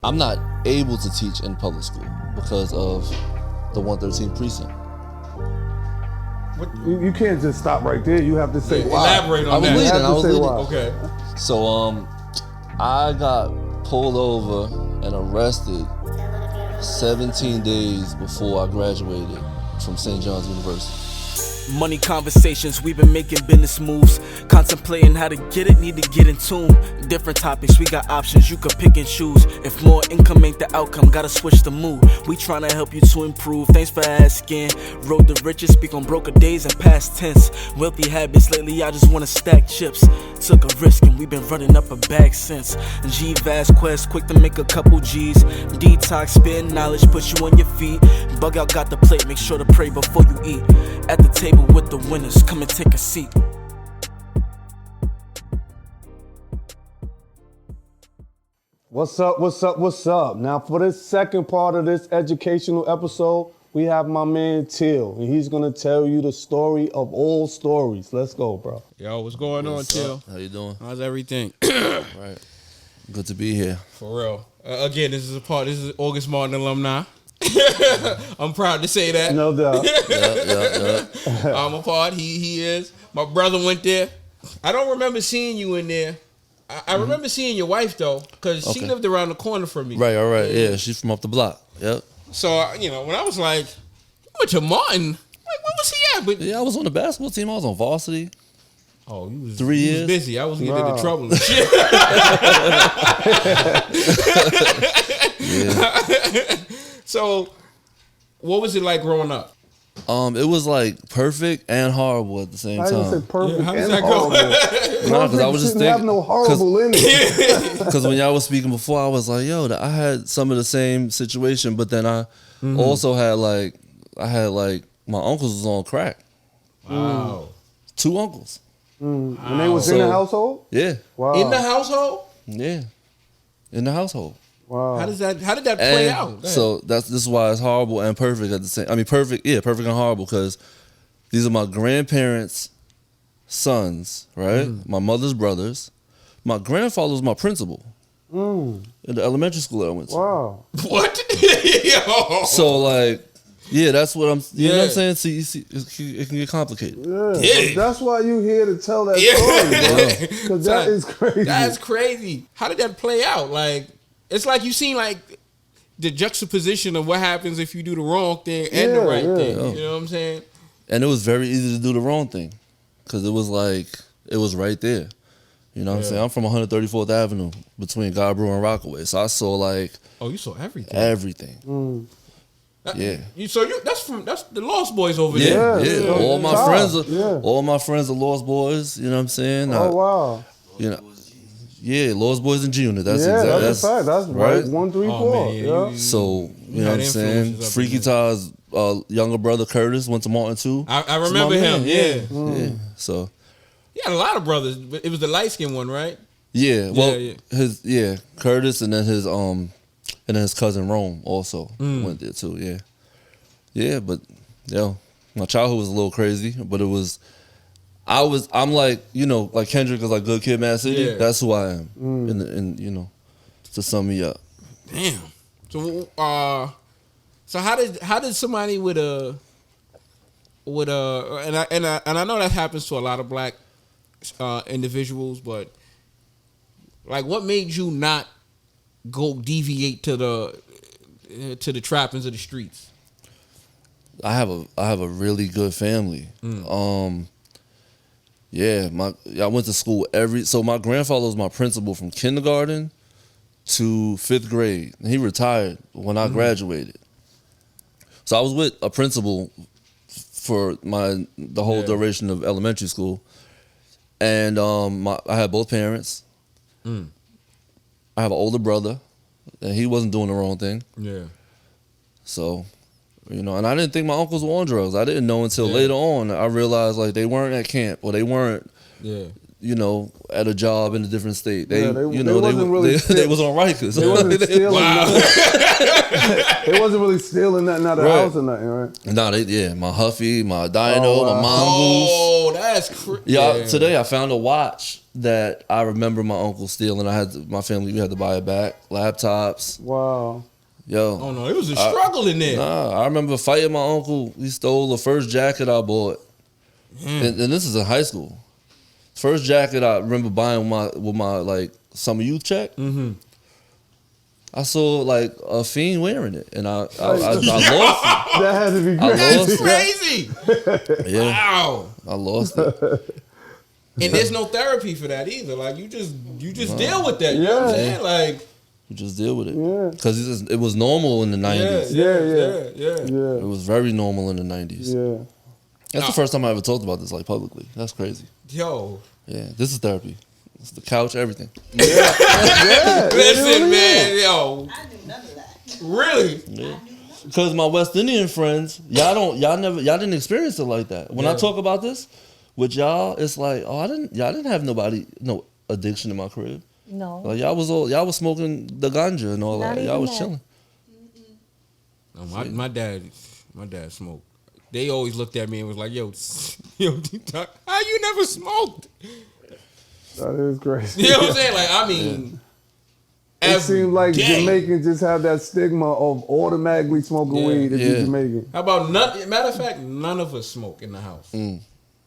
I'm not able to teach in public school because of the 113 precinct. You can't just stop right there. You have to say why. Elaborate on that. I was leading. Okay. So I got pulled over and arrested 17 days before I graduated from St. John's University. Money conversations, we've been making business moves. Contemplating how to get it, need to get in tune. Different topics, we got options, you could pick and choose. If more income ain't the outcome, gotta switch the mood. We tryna help you to improve, thanks for asking. Road to riches, speak on broker days and past tense. Wealthy habits, lately I just wanna stack chips. Took a risk and we've been running up a bag since. G-Vast Quest, quick to make a couple G's. Detox, spin knowledge, put you on your feet. Bug out, got the plate, make sure to pray before you eat. At the table with the winners, come and take a seat. What's up, what's up, what's up? Now for this second part of this educational episode, we have my man Teel, and he's gonna tell you the story of all stories. Let's go, bro. Yo, what's going on, Teel? How you doing? How's everything? Right. Good to be here. For real. Again, this is August Martin alumni. I'm proud to say that. No doubt. Yeah. I'm a part. He is. My brother went there. I don't remember seeing you in there. I remember seeing your wife though, because she lived around the corner from me. Right, all right. Yeah, she's from up the block. Yep. So, when I was like, I went to Martin. Like, where was he at? But Yeah, I was on the basketball team. I was on varsity. oh, you was 3 you years. was busy. I was getting Wow. into trouble and shit. Yeah. So, what was it like growing up? It was like perfect and horrible at the same I didn't say time. perfect how does and that go? horrible. Nah, 'cause I was just Shouldn't have thinking- no horrible in it. Because when y'all was speaking before, I was like, yo, I had some of the same situation, but then I also had my uncles was on crack. Wow. 2 uncles. When they was in the So- household? Yeah. Wow. In the household? Yeah. In the household. Wow. How did that play out? Go ahead. So this is why it's horrible and perfect at the same. I mean, perfect and horrible because these are my grandparents' sons, right? My mother's brothers. My grandfather was my principal in the elementary school I went to. Wow. What? Yo. So like, yeah, that's what I'm. You know what I'm Yeah. saying? See, you see, it can get complicated. Yeah. Yeah. That's why you here to tell that Yeah. story, bro. Because that Son, is crazy. That's crazy. How did that play out? Like, it's like you seen like the juxtaposition of what happens if you do the wrong thing and the Yeah, right yeah. thing. Yeah. You know what I'm saying? And it was very easy to do the wrong thing because it was like it was right there. You know what I'm saying? I'm from 134th Avenue between Godbrew and Rockaway, so I saw like Oh, you saw everything. everything. Yeah. That's the Lost Boys over there. Yeah. yeah. All my Child, friends are yeah. all my friends are Lost Boys. You know what I'm saying? Oh, wow. You know, yeah, Lost Boys and G Unit. That's Yeah, exactly that's a fact. That's right. 1, 3, 4. Oh, man, Yeah. So you know had what I'm saying? influences up Freaky in there. Ty's younger brother Curtis went to Martin too. I It's my remember man, him. Yeah. Yeah. So He had a lot of brothers, but it was the light skinned one, right? yeah, well Yeah. Curtis and then his cousin Rome also went there too. Yeah. Yeah, but my childhood was a little crazy, but I'm like, like Kendrick is like Good Kid, Mad City. Yeah. That's who I am. And to sum me up. Damn. So how did somebody with a and I know that happens to a lot of black individuals, but like what made you not go deviate to the trappings of the streets? I have a really good family. I went to school so my grandfather was my principal from kindergarten to 5th grade. He retired when I graduated. So I was with a principal for the whole duration of elementary school. And I had both parents. I have an older brother, and he wasn't doing the wrong thing. Yeah. So, and I didn't think my uncles were on drugs. I didn't know until later on. I realized like they weren't at camp or they weren't. Yeah. at a job in a different state. They was on Rikers. They wasn't stealing. Wow. They wasn't really stealing nothing out of the Right. house or nothing, right? Nah, my Huffy, my Dino, Oh, wow. my Mongoose. Oh, that's crazy. Yeah, today I found a watch that I remember my uncle stealing. My family, we had to buy it back. Laptops. Wow. Yo. Oh no, it was a struggle in there. Nah, I remember fighting my uncle. He stole the first jacket I bought. And this is in high school. First jacket I remember buying with my like summer youth check. Mm-hmm. I saw like a fiend wearing it, and I lost it. That had to be I crazy. lost Crazy. Yeah, Wow. I lost it. And there's no therapy for that either. Like you just deal with that. You know what I'm saying? Like You just deal with it. Yeah. Because it was normal in the 90s. Yeah. It was very normal in the 90s. Yeah. That's the first time I ever talked about this like publicly. That's crazy. Yo. Yeah, this is therapy. It's the couch, everything. Yeah. Listen, man, yo. I knew none of that. Really? Yeah. Because my West Indian friends, y'all didn't experience it like that. When I talk about this with y'all, it's like, y'all didn't have no addiction in my crib. No. Like y'all was smoking the ganja and all Not that. even Y'all was that. chilling. No, my dad smoked. They always looked at me and was like, yo, how you never smoked? That is crazy. You know what I'm saying? Like, I mean, It seemed like day. Jamaicans just have that stigma of automatically smoking weed if you're Jamaican. How about matter of fact, none of us smoke in the house.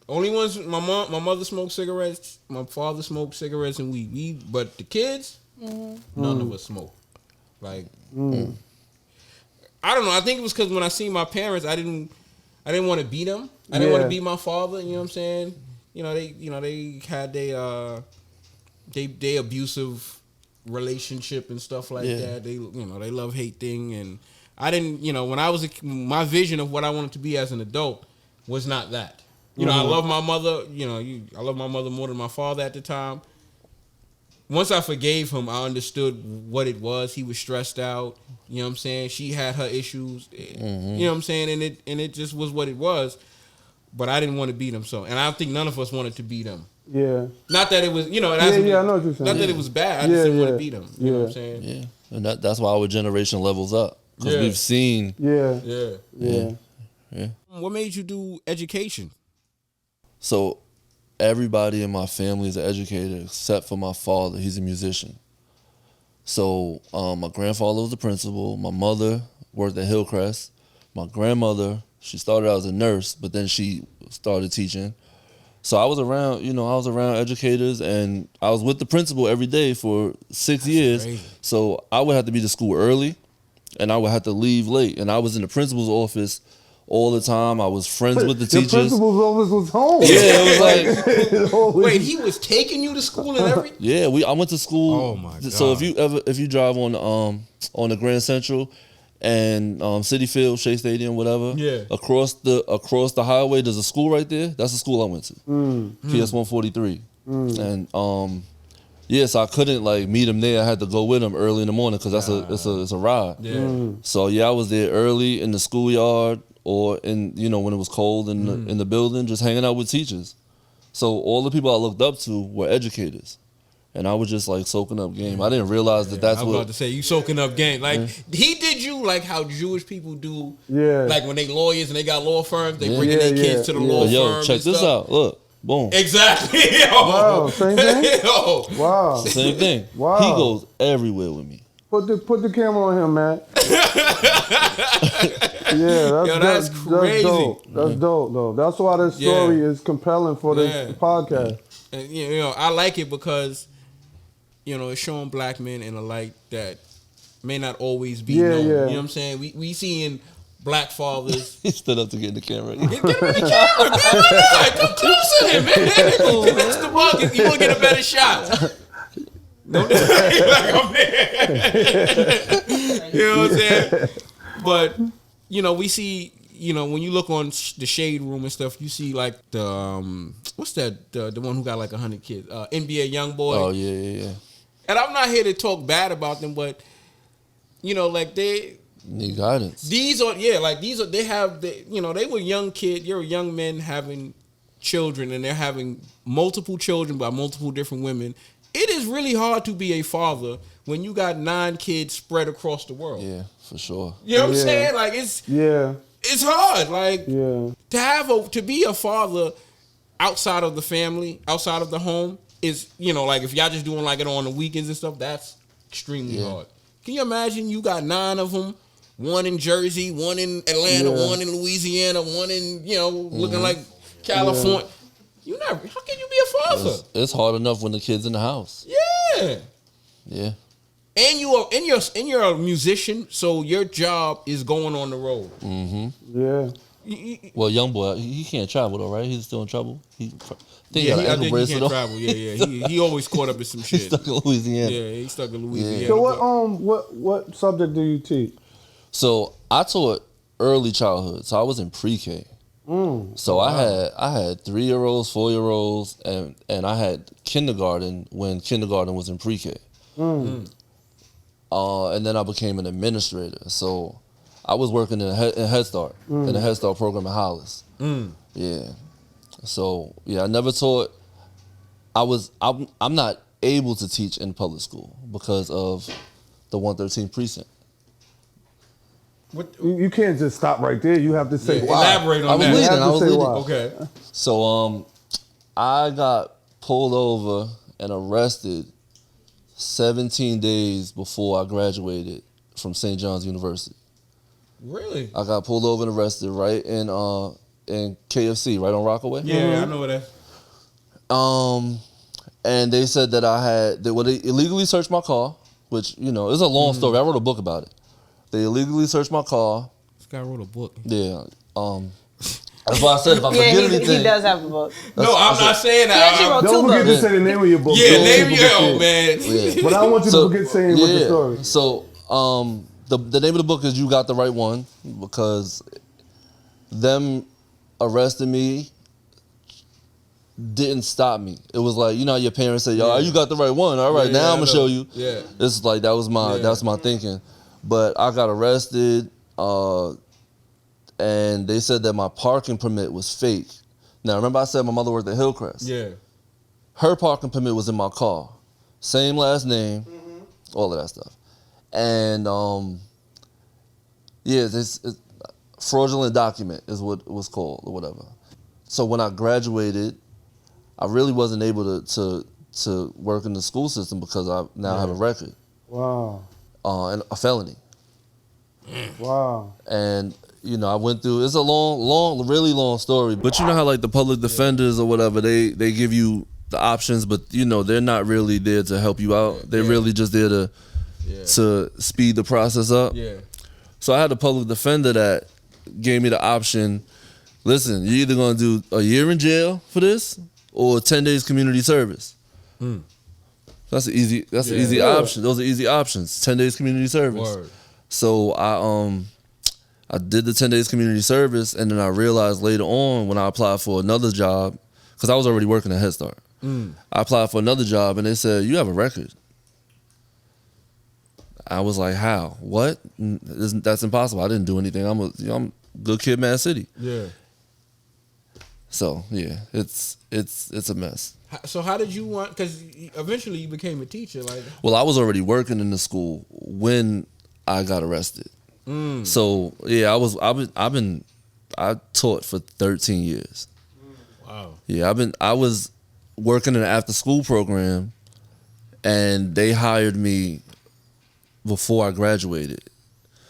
Only ones my mother smoked cigarettes, my father smoked cigarettes and weed. But the kids, none of us smoke. Like, I don't know. I think it was because when I seen my parents, I didn't want to beat them. I didn't want to beat my father. You know what I'm saying? They had they abusive relationship and stuff like that. They they love hate thing, and I didn't. When I was my vision of what I wanted to be as an adult was not that. I love my mother. I love my mother more than my father at the time. Once I forgave him, I understood what it was. He was stressed out. You know what I'm saying? She had her issues. You know what I'm saying? And it just was what it was. But I didn't want to beat him. And I think none of us wanted to beat him. Yeah. Not that it was, I know what you're saying. Not that it was bad. I just didn't want to beat him. You know what I'm saying? Yeah. And that's why our generation levels up. Because we've seen. Yeah. What made you do education? So everybody in my family is an educator except for my father. He's a musician. So my grandfather was the principal. My mother worked at Hillcrest. My grandmother, she started out as a nurse, but then she started teaching. So I was around educators, and I was with the principal every day for 6 years. Crazy. So I would have to be to school early, and I would have to leave late. And I was in the principal's office all the time. I was friends with the teachers. The principal's office was home. Yeah, it was like Wait, he was taking you to school and everything? yeah. I went to school. Oh my God. So if you drive on the Grand Central and Citi Field, Shea Stadium, whatever. Yeah. Across the highway, there's a school right there. That's the school I went to. PS 143. And so I couldn't meet him there. I had to go with him early in the morning because it's a ride. Yeah. So I was there early in the schoolyard or in when it was cold in the building, just hanging out with teachers. So all the people I looked up to were educators. And I was just soaking up game. I didn't realize that's I was about to say, you soaking up game. He did you like how Jewish people do. Yeah. Like when they lawyers and they got law firms, they bringing their kids to the law firm. Check this out. Look, boom. Exactly. Yo. Wow, same thing? Yo. Wow. Same thing. Wow. He goes everywhere with me. Put the camera on him, man. That's crazy. That's dope. That's dope, though. That's why this story is compelling for this podcast. And, I like it because, it's showing black men in a light that may not always be known. You know what I'm saying? We seeing black fathers. He stood up to get in the camera. Get him in the camera, man. Come close to him, man. That's the bug. You want to get a better shot. Don't do like I'm there. You know what I'm saying? But, we see, when you look on the Shade Room and stuff, you see the, what's that, the one who got 100 kids? NBA Youngboy. Oh, yeah. And I'm not here to talk bad about them, but, they need guidance. they were young kids. You're young men having children and they're having multiple children by multiple different women, it is really hard to be a father when you got 9 kids spread across the world. Yeah, for sure. You know what I'm saying? Like it's hard. Like to be a father outside of the family, outside of the home is, like if y'all just doing like it on the weekends and stuff, that's extremely hard. Can you imagine you got 9 of them? One in Jersey, one in Atlanta, one in Louisiana, one in, looking like California. How can you be a father? It's hard enough when the kid's in the house. Yeah. Yeah. And you're a musician, so your job is going on the road. Mm-hmm. Yeah. Well, young boy, he can't travel though, right? He's still in trouble. I think he can't travel. Yeah. He always caught up in some shit. He's stuck in Louisiana. Yeah, he's stuck in Louisiana. Yeah. So what subject do you teach? So I taught early childhood. So I was in pre-K. So I had 3-year-olds, 4-year-olds, and I had kindergarten when kindergarten was in pre-K. And then I became an administrator. So I was working in Head Start, in the Head Start program in Hollis. Yeah. So I never taught. I'm not able to teach in public school because of the 113 precinct. You can't just stop right there. You have to say why. Elaborate on that. I was leading. Okay. So I got pulled over and arrested 17 days before I graduated from St. John's University. Really? I got pulled over and arrested right in KFC, right on Rockaway. Yeah, I know where that. And they said that they illegally searched my car, which it's a long story. I wrote a book about it. They illegally searched my car. This guy wrote a book. Yeah. That's why I said if I forget anything. He does have a book. No, I'm not saying He actually that. wrote 2 Don't forget books. to say the name of your book. Yeah, name your man. Yeah. But I don't want you to forget saying what the story. So the name of the book is You Got the Right One, because them arresting me didn't stop me. It was like, how your parents say, yo, you got the right one. All right, now I'm gonna show you. Yeah. It's like that's my thinking. But I got arrested, and they said that my parking permit was fake. Now remember I said my mother worked at Hillcrest. Yeah. Her parking permit was in my car. Same last name, all of that stuff. And this fraudulent document is what it was called or whatever. So when I graduated, I really wasn't able to work in the school system because I now have a record. Wow. And a felony. Wow. And I went through. It's a long, really long story. But you know how like the public defenders or whatever, they give you the options, but they're not really there to help you out. They're really just there to speed the process up. Yeah. So I had a public defender that gave me the option. Listen, you're either gonna do a year in jail for this or 10 days community service. That's an easy option. Those are easy options. 10 days community service. Word. So I did the 10 days community service, and then I realized later on when I applied for another job, because I was already working at Head Start. I applied for another job, and they said, you have a record. I was like, how? What? That's impossible. I didn't do anything. I'm a good kid, Mad City. Yeah. So yeah, it's a mess. So how did you want? Because eventually you became a teacher. Like, well, I was already working in the school when I got arrested. So yeah, I taught for 13 years. Wow. Yeah, I was working in an after school program, and they hired me before I graduated.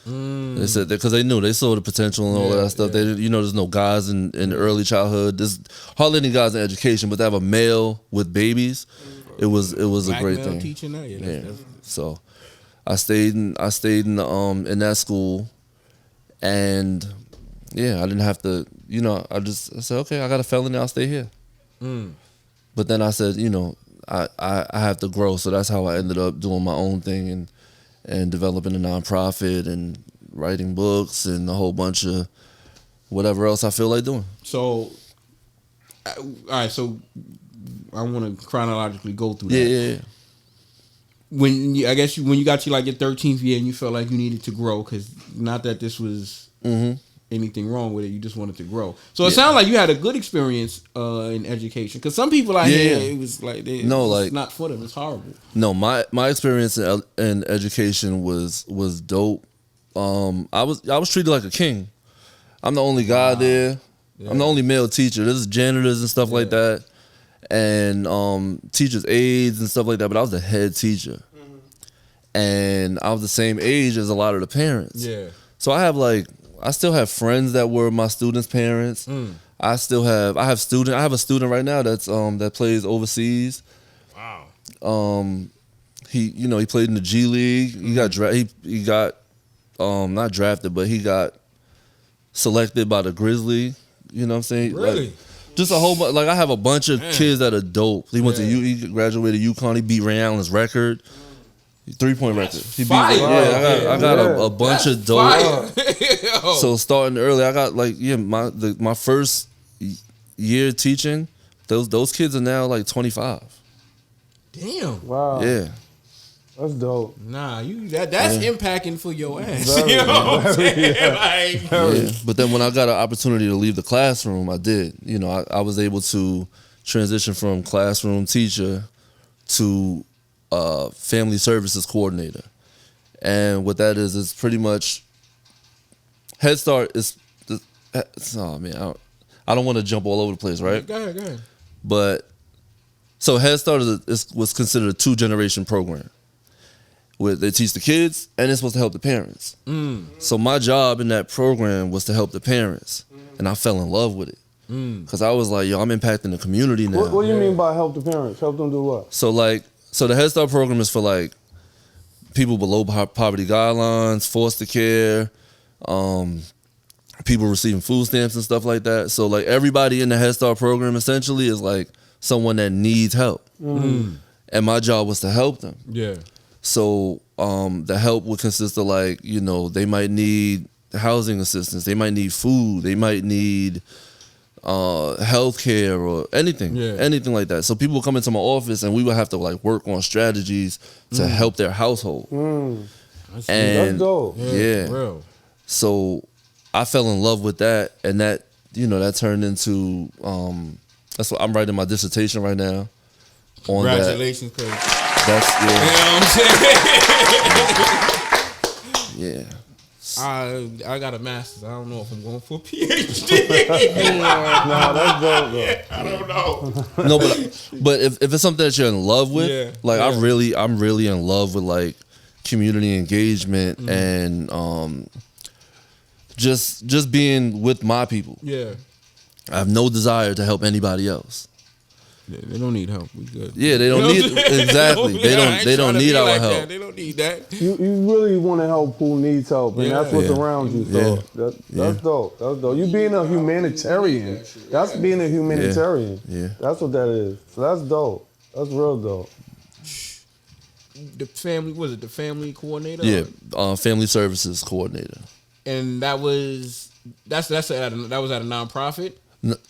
They said that because they saw the potential and all of that stuff. They didn't, there's no guys in early childhood. There's hardly any guys in education, but to have a male with babies, it was a great thing. Teaching that, that's So I stayed in that school, and I didn't have to. I said, okay, I got a felony, I'll stay here. But then I said, I have to grow, so that's how I ended up doing my own thing and developing a nonprofit and writing books and a whole bunch of whatever else I feel like doing. So, all right. So, I want to chronologically go through that. Yeah. When you got to like your 13th year and you felt like you needed to grow, because not that this was anything wrong with it. You just wanted to grow. So it sounded like you had a good experience in education. Because some people out here, it was like it's not for them. It's horrible. No, my experience in education was dope. I was treated like a king. I'm the only guy there. Yeah. I'm the only male teacher. There's janitors and stuff like that, and teachers' aides and stuff like that. But I was the head teacher, and I was the same age as a lot of the parents. Yeah. So I still have friends that were my students' parents. I have a student right now that's that plays overseas. Wow. He played in the G League. He got he got not drafted, but he got selected by the Grizzly. You know what I'm saying? Really? Like, just a whole bunch. Like, I have a bunch of kids that are dope. He went to he graduated UConn. He beat Ray Allen's record. 3-point record. He beat I got a bunch of dope. So starting early, I got my first year teaching. Those kids are now like 25. Damn. Wow. Yeah. That's dope. Nah, that's impacting for your ass. You know what I'm saying? But then when I got an opportunity to leave the classroom, I did. You know, I was able to transition from classroom teacher to family services coordinator. And what that is pretty much Head Start is. Oh man, I don't want to jump all over the place, right? Go ahead. But so Head Start was considered a 2-generation program. Where they teach the kids and it's supposed to help the parents. So my job in that program was to help the parents, and I fell in love with it because I was like, yo, I'm impacting the community now. What do you mean by help the parents? Help them do what? So the Head Start program is for like people below poverty guidelines, foster care, people receiving food stamps and stuff like that. So like everybody in the Head Start program essentially is like someone that needs help, and my job was to help them. Yeah. So the help would consist of they might need housing assistance, they might need food, they might need health care or anything like that. So people would come into my office and we would have to work on strategies to help their household. That's dope. Yeah. Real. So I fell in love with that, and that turned into that's what I'm writing my dissertation right now. Congratulations, Craig. That's You know what I'm saying? Yeah. I got a master's. I don't know if I'm going for a PhD. That's dope though. I don't know. No, but if it's something that you're in love with, I'm really in love with community engagement and just being with my people. Yeah. I have no desire to help anybody else. Yeah, they don't need help. We good. Yeah, they don't need exactly. They don't need our help. That. They don't need that. You really want to help who needs help, and that's what's around you. So that's dope. That's dope. You being a humanitarian. That's being a humanitarian. Yeah. That's what that is. So that's dope. That's real dope. The family the family coordinator? Yeah, family services coordinator. And that was at a nonprofit.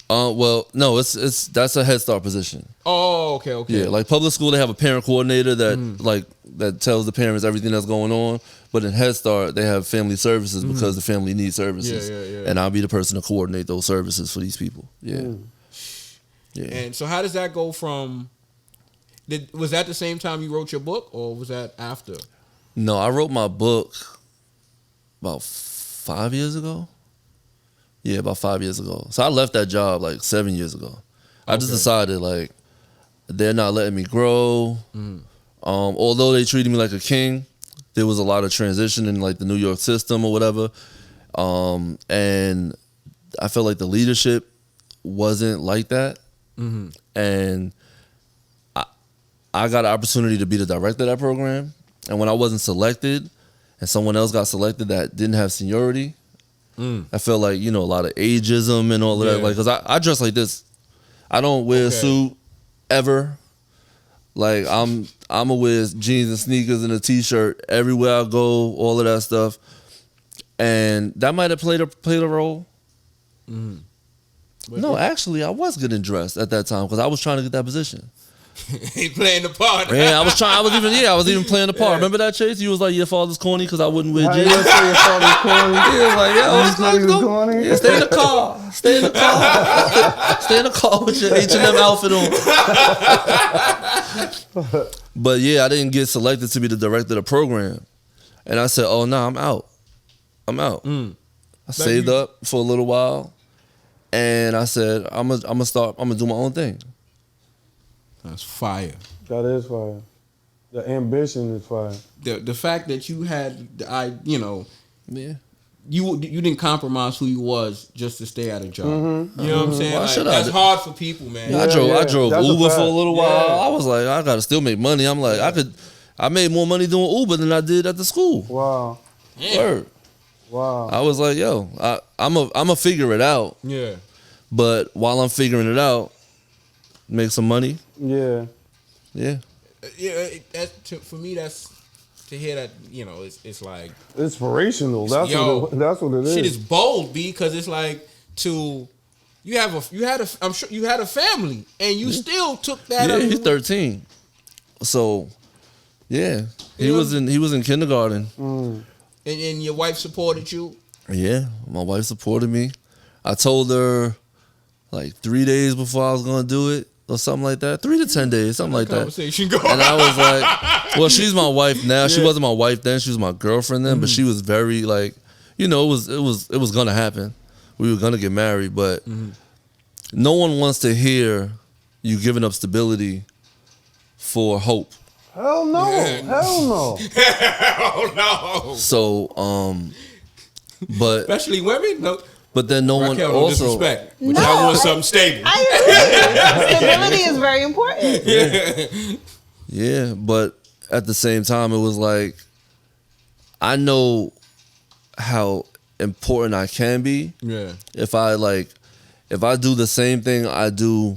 Well, no, that's a Head Start position. Oh, okay. Yeah, like public school, they have a parent coordinator that that tells the parents everything that's going on. But in Head Start, they have family services because the family needs services. Yeah. And I'll be the person to coordinate those services for these people. Yeah. Yeah. And so, how does that go from? Was that the same time you wrote your book, or was that after? No, I wrote my book about 5 years ago. Yeah, about 5 years ago. So I left that job 7 years ago. I just decided they're not letting me grow. Although they treated me like a king, there was a lot of transition in the New York system or whatever. And I felt like the leadership wasn't like that. And I got an opportunity to be the director of that program. And when I wasn't selected and someone else got selected that didn't have seniority, I felt like, a lot of ageism and all of that. Because I dress like this. I don't wear a suit ever. I'm gonna wear jeans and sneakers and a t-shirt everywhere I go, all of that stuff. And that might have played a role. No, actually, I was getting dressed at that time because I was trying to get that position. He playing the part. Man, I was even playing the part. Yeah. Remember that, Chase? You was like, your father's corny because I wouldn't wear How you jeans. gonna say your father's corny? He was like, His father's corny? yeah, stay in the car. Stay in the car. Stay in the car with your H&M outfit on. But yeah, I didn't get selected to be the director of the program. And I said, oh, no, I'm out. I saved up for a little while. And I said, I'm gonna do my own thing. That's fire. That is fire. The ambition is fire. The fact that you had Yeah. you didn't compromise who you was just to stay at a job. Mm-hmm. You know what I'm saying? Well, Like, that's hard for people, man. Yeah, I drove that's a Uber fact. for a little while. Yeah. I was like, I gotta still make money. I'm like, I made more money doing Uber than I did at the school. Wow. Word. Wow. I was like, yo, I'm a figure it out. Yeah. But while I'm figuring it out, make some money. Yeah. Yeah. Yeah, for me, that's to hear that. You know, it's like Inspirational. That's Yo, that's what it is. shit is bold, B, because it's like I'm sure you had a family and you still took that. Yeah, up. he's 13. So, yeah, he Yeah. was in kindergarten. and your wife supported you. Yeah, my wife supported me. I told her like 3 days before I was gonna do it or something like that. 3 to 10 days, something like that. Conversation going. And I was like, well, she's my wife now. She wasn't my wife then. She was my girlfriend then. But she was very like, you know, it was gonna happen. We were gonna get married, but no one wants to hear you giving up stability for hope. Hell no. Hell no. Oh no! So, but Especially women. No, but then no one Raquel, no also. disrespect. But y'all want something stable. I agree. Stability is very important. Yeah, but at the same time, it was like, I know how important I can be Yeah. if I do the same thing I do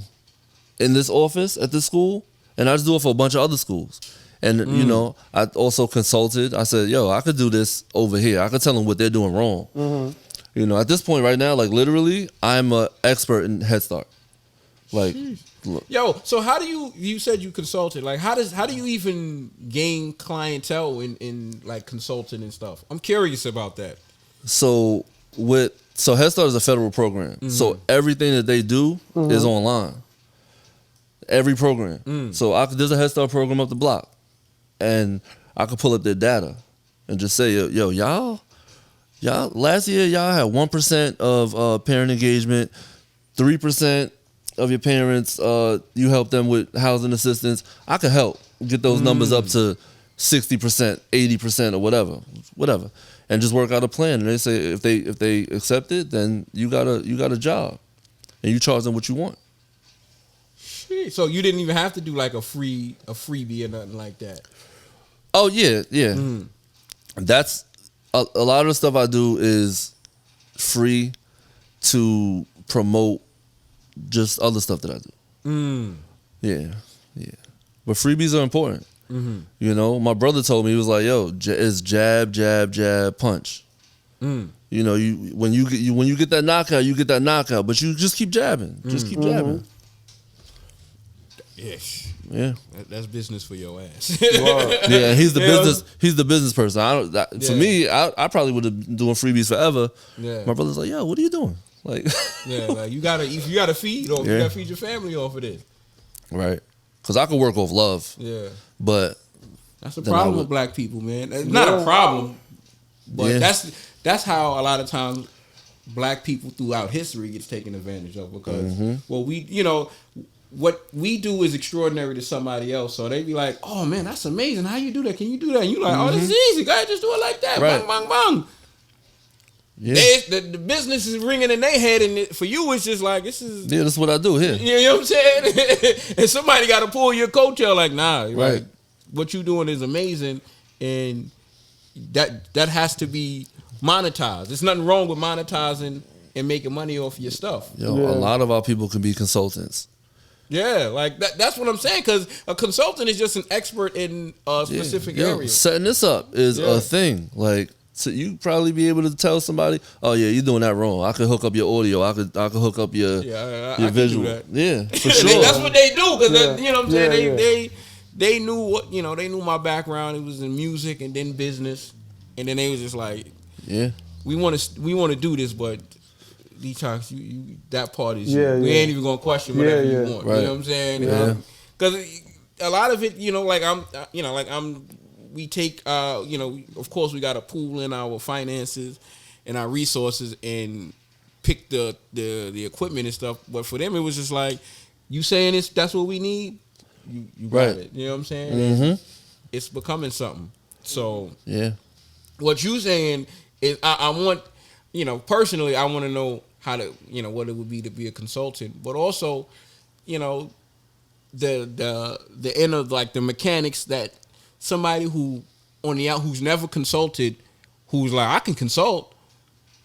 in this office at this school, and I just do it for a bunch of other schools. And, you know, I also consulted. I said, yo, I could do this over here. I could tell them what they're doing wrong. You know, at this point right now, like literally, I'm an expert in Head Start. Like, look. Yo, so how do you said you consulted, like how do you even gain clientele in like consulting and stuff? I'm curious about that. So Head Start is a federal program. So everything that they do is online. Every program. So there's a Head Start program up the block, and I could pull up their data and just say, yo, y'all last year y'all had 1% of parent engagement, 3% of your parents you helped them with housing assistance. I could help get those numbers up to 60%, 80% or whatever, and just work out a plan. And they say if they accept it, then you got a job, and you charge them what you want. Shit. So you didn't even have to do like a freebie or nothing like that. Oh yeah. That's a lot of the stuff I do is free to promote just other stuff that I do. Yeah. But freebies are important. You know, my brother told me, he was like, "Yo, it's jab, jab, jab, punch." You know, when you get that knockout, you get that knockout, but you just keep jabbing, keep jabbing. Yes. Yeah. That's business for your ass. Yeah, he's the Yeah. business. He's the business person. For me, I probably would have been doing freebies forever. Yeah. My brother's like, "Yo, what are you doing?" Like, Yeah, like you gotta feed or you Yeah. gotta feed your family off of this. right? Because I could work off love, Yeah. but That's the Then I problem would- with black people, man. It's not a problem, but Yeah. that's how a lot of times black people throughout history gets taken advantage of because what we do is extraordinary to somebody else. So they be like, "Oh man, that's amazing. How you do that? Can you do that?" And you like, "Oh, this is easy. Go ahead, just do it like that. Right. Bang, bang, bang." yeah, The business is ringing in their head, and for you, it's just like this is. yeah, that's what I do here. You know what I'm saying? And somebody got to pull your coattail like, nah, Right. right. What you doing is amazing, and that has to be monetized. There's nothing wrong with monetizing and making money off your stuff. Yo, Yeah. a lot of our people can be consultants. Yeah, like that's what I'm saying, because a consultant is just an expert in a specific Yo, area. setting this up is Yeah. a thing. Like, you probably be able to tell somebody, oh yeah, you're doing that wrong. I could hook up your audio. I could hook up your I visual. Can do that. Yeah, for sure. That's what they do because you know what I'm saying. Yeah, They knew what they knew my background. It was in music and then business, and then they was just like, yeah, we want to do this, but detox you that part is we ain't even gonna question whatever you want. Right. You know what I'm saying? Yeah. Because a lot of it, we take of course we got to pool in our finances and our resources and pick the equipment and stuff. But for them, it was just like, you saying that's what we need. You got it. You know what I'm saying? Mm-hmm. It's becoming something. So yeah. What you saying is I want, personally, I want to know how to, what it would be to be a consultant, but also, the inner, like the mechanics that somebody who on the out who's never consulted, who's like, I can consult,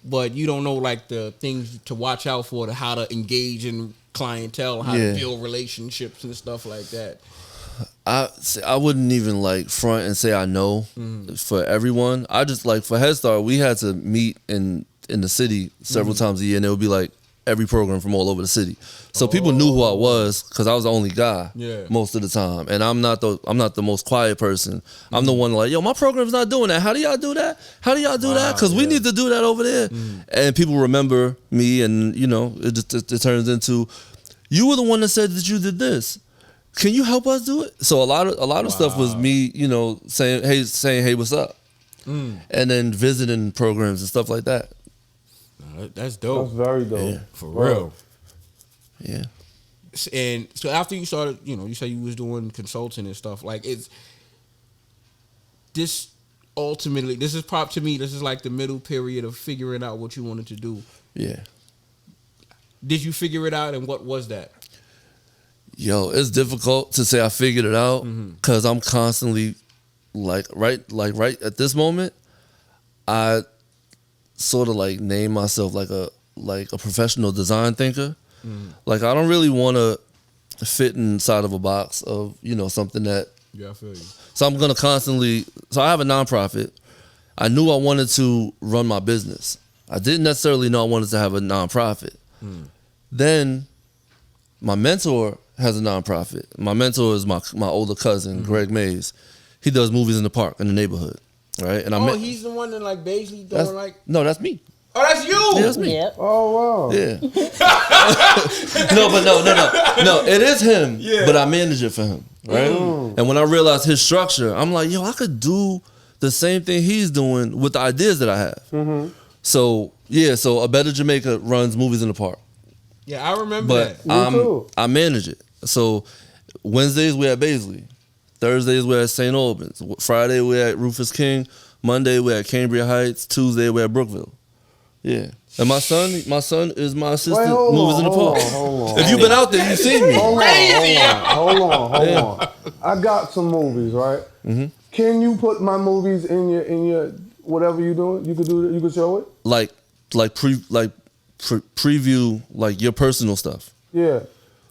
but you don't know like the things to watch out for, to how to engage in clientele, how to build relationships and stuff like that. I wouldn't even like front and say I know for everyone. I just like for Head Start, we had to meet in the city several times a year, and it would be like every program from all over the city. So people knew who I was because I was the only guy most of the time, and I'm not the most quiet person. I'm the one like, yo, my program's not doing that. How do y'all do that? How do y'all do that? Because we need to do that over there. And people remember me, and it turns into, you were the one that said that you did this. Can you help us do it? So a lot of stuff was me, saying hey, what's up, and then visiting programs and stuff like that. That's dope. That's very dope. Yeah. For real. Yeah. And so after you started, you said you was doing consulting and stuff. Like, it's this ultimately. This is to me. This is like the middle period of figuring out what you wanted to do. Yeah. Did you figure it out, and what was that? Yo, it's difficult to say I figured it out because I'm constantly right at this moment, I sort of like name myself like a professional design thinker. Like, I don't really want to fit inside of a box of something that. Yeah, I feel you. So I'm gonna constantly. So I have a nonprofit. I knew I wanted to run my business. I didn't necessarily know I wanted to have a nonprofit. Then my mentor has a nonprofit. My mentor is my older cousin, Greg Mays. He does movies in the park in the neighborhood, right? And he's the one that like basically doing like. No, that's me. Oh, that's you. Yeah, that's me. Yep. Oh, wow. Yeah. No. It is him, but I manage it for him, right? And when I realized his structure, I'm like, yo, I could do the same thing he's doing with the ideas that I have. So A Better Jamaica runs movies in the park. Yeah, I remember But that. I manage it. So Wednesdays we're at Baisley. Thursdays we're at St. Albans. Friday we're at Rufus King. Monday we're at Cambria Heights. Tuesday we're at Brookville. Yeah. And my son is my assistant movies in the park. Hold on. If you've been out there, you've seen me. Hold on. I got some movies, right? Can you put my movies in your whatever you're doing? You could do it. You could show it. Like preview like your personal stuff. Yeah.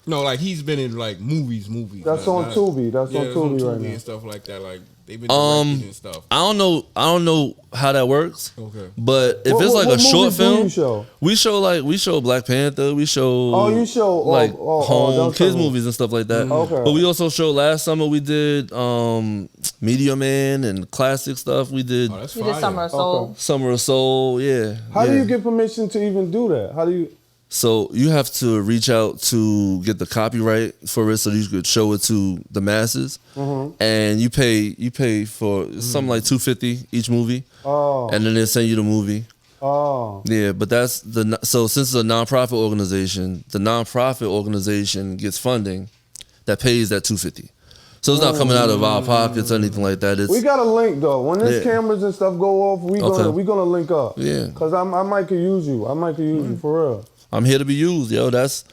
No, like he's been in like movies. That's on Tubi. That's on Tubi right now. And stuff like that. Like they've been directing and stuff. I don't know how that works. Okay. But if it's like a short film, show? we show Black Panther. We show you show like home kids movies. movies and stuff like that. Okay. But we also showed last summer. We did Media Man and classic stuff. We did Oh, that's We fire. did Summer of Soul. Okay. Summer of Soul. Yeah. How do yeah. you get permission to even do that? How do you? So you have to reach out to get the copyright for it, so you could show it to the masses, and you pay for something like $250 each movie, and then they send you the movie. Oh. Yeah, but that's so since it's a nonprofit organization, the nonprofit organization gets funding that pays that $250. So it's not coming out of our pockets or anything like that. It's, We got a link though. When these cameras and stuff go off, we gonna link up. Yeah. Cause I might could use you. I might could use you for real. I'm here to be used, yo. That's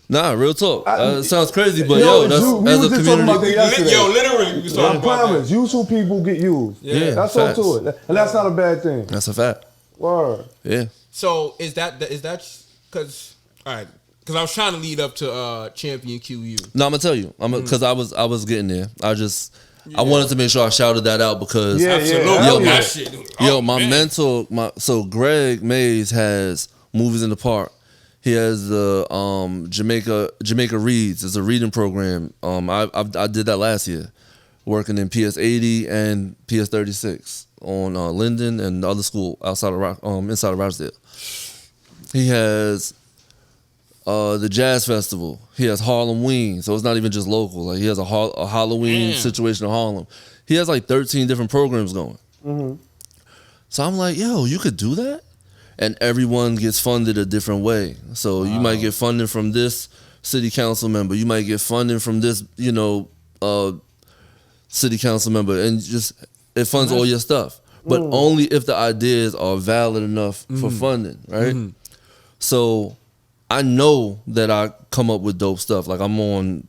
real talk. It sounds crazy, but Yo, that's we as was a just talking about community. that yesterday. Yo, literally, we I talking about promise, useful people get used. Yeah, That's all facts. to it, and that's not a bad thing. That's a fact. Word. Yeah. So is that because all right? Because I was trying to lead up to Champion QU. No, I'm gonna tell you. Because I was getting there. I wanted to make sure I shouted that out because my mentor, so Greg Mays has Movies in the Park. He has the Jamaica Reads. It's a reading program. I did that last year, working in PS 80 and PS 36 on Linden and the other school outside of inside of Rochdale. He has the Jazz Festival. He has Harlem Ween, so it's not even just local. Like he has a Halloween situation in Harlem. He has like 13 different programs going. Mm-hmm. So I'm like, yo, you could do that? And everyone gets funded a different way. So you might get funding from this city council member. You might get funding from this, city council member. And just, it funds all your stuff. But only if the ideas are valid enough for funding, right? Mm-hmm. So I know that I come up with dope stuff. Like I'm on,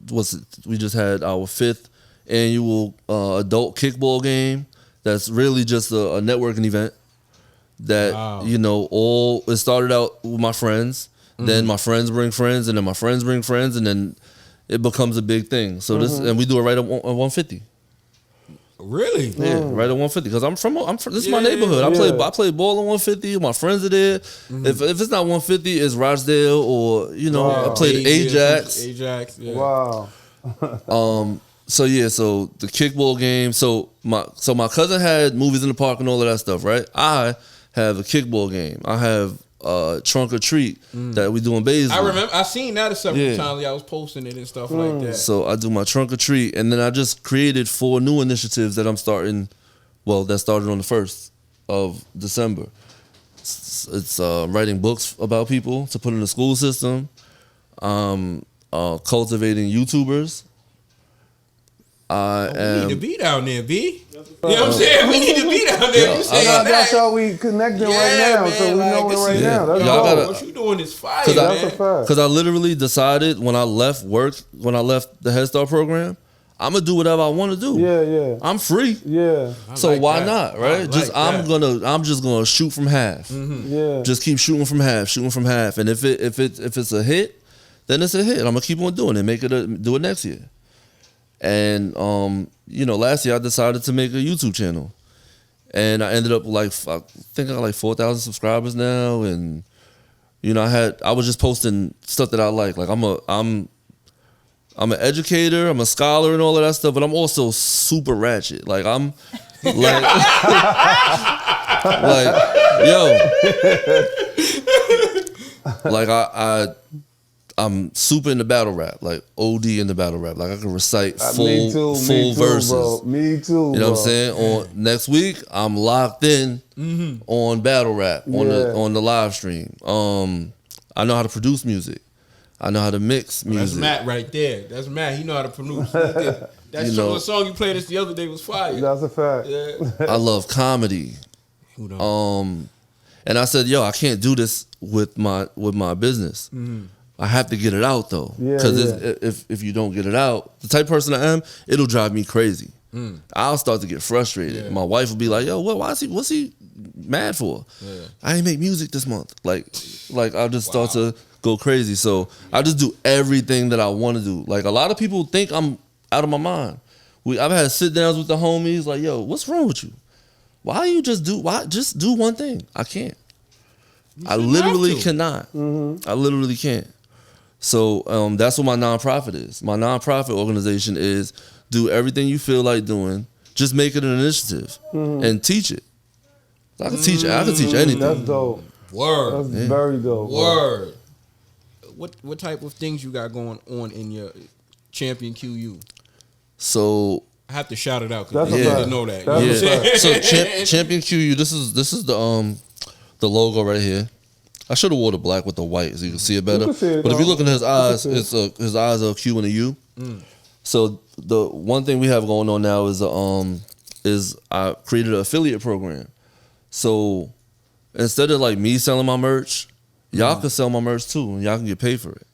we just had our 5th annual adult kickball game. That's really just a networking event. That it started out with my friends, then my friends bring friends, and then my friends bring friends, and then it becomes a big thing. So and we do it right at 150. Really? Yeah, right at 150. Because I'm from this is my neighborhood. I play ball at 150. My friends are there. If it's not 150, it's Rochdale or I played Ajax. Ajax. Yeah. Wow. So the kickball game. So my cousin had Movies in the Park and all of that stuff, right? I have a kickball game. I have Trunk or Treat that we do in Baysville. I remember. I seen that several times. I was posting it and stuff like that. So I do my Trunk or Treat, and then I just created 4 new initiatives that I'm starting. Well, that started on the 1st of December. It's writing books about people to put in the school system. Cultivating YouTubers. We need to be down there, B. You know what I'm saying? We need to be down there. You saying that? That's how we connecting right now, man, so we know it right now. That's what you doing is fire, man. That's a fact. Because I literally decided when I left the Head Start program, I'm gonna do whatever I want to do. Yeah. I'm free. Yeah. So like why that. not, right? I'm just gonna shoot from half. Mm-hmm. Yeah. Just keep shooting from half, and if it's a hit, then it's a hit. I'm gonna keep on doing it. Do it next year. And last year I decided to make a YouTube channel, and I ended up I think I got like 4,000 subscribers now, and I was just posting stuff that I like. Like I'm an educator, I'm a scholar, and all of that stuff, but I'm also super ratchet. Like I'm like I'm super into battle rap, like OD into battle rap. Like I can recite full verses. Bro. Me too. You know what I'm saying? On next week, I'm locked in on battle rap on the live stream. I know how to produce music. I know how to mix music. That's Matt right there. That's Matt. He know how to produce. That song you played us the other day was fire. That's a fact. Yeah. I love comedy. Who don't? And I said, yo, I can't do this with my business. Mm-hmm. I have to get it out though, because if you don't get it out, the type of person I am, it'll drive me crazy. I'll start to get frustrated. Yeah. My wife will be like, "Yo, what's he mad for? Yeah. I ain't make music this month." Like I'll just start to go crazy. So I just do everything that I want to do. Like a lot of people think I'm out of my mind. I've had sit downs with the homies. Like, "Yo, what's wrong with you? Why just do one thing?" I can't. I literally cannot. I literally can't. So that's what my nonprofit is. My nonprofit organization is do everything you feel like doing. Just make it an initiative and teach it. I can teach it. I can teach anything. That's dope. Word. That's very dope. Word. What type of things you got going on in your Champion QU? So I have to shout it out because I didn't know that. So Champion QU. This is the logo right here. I should have wore the black with the white so you can see it better. But if you look at his eyes, his eyes are a Q and a U. So the one thing we have going on now is I created an affiliate program. So instead of like me selling my merch, y'all can sell my merch too, and y'all can get paid for it.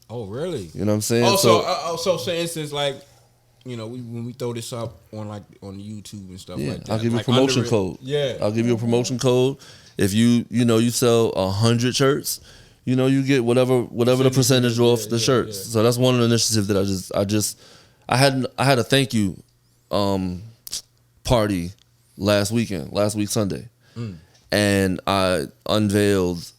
Oh, really? You know what I'm saying? So for instance, like, when we throw this up on YouTube and stuff like that. I'll give you a promotion code. Yeah. I'll give you a promotion code. If you sell 100 shirts, you get whatever the percentage off the shirts. Yeah. So that's one of the initiatives that I had a thank you party last week Sunday, and I unveiled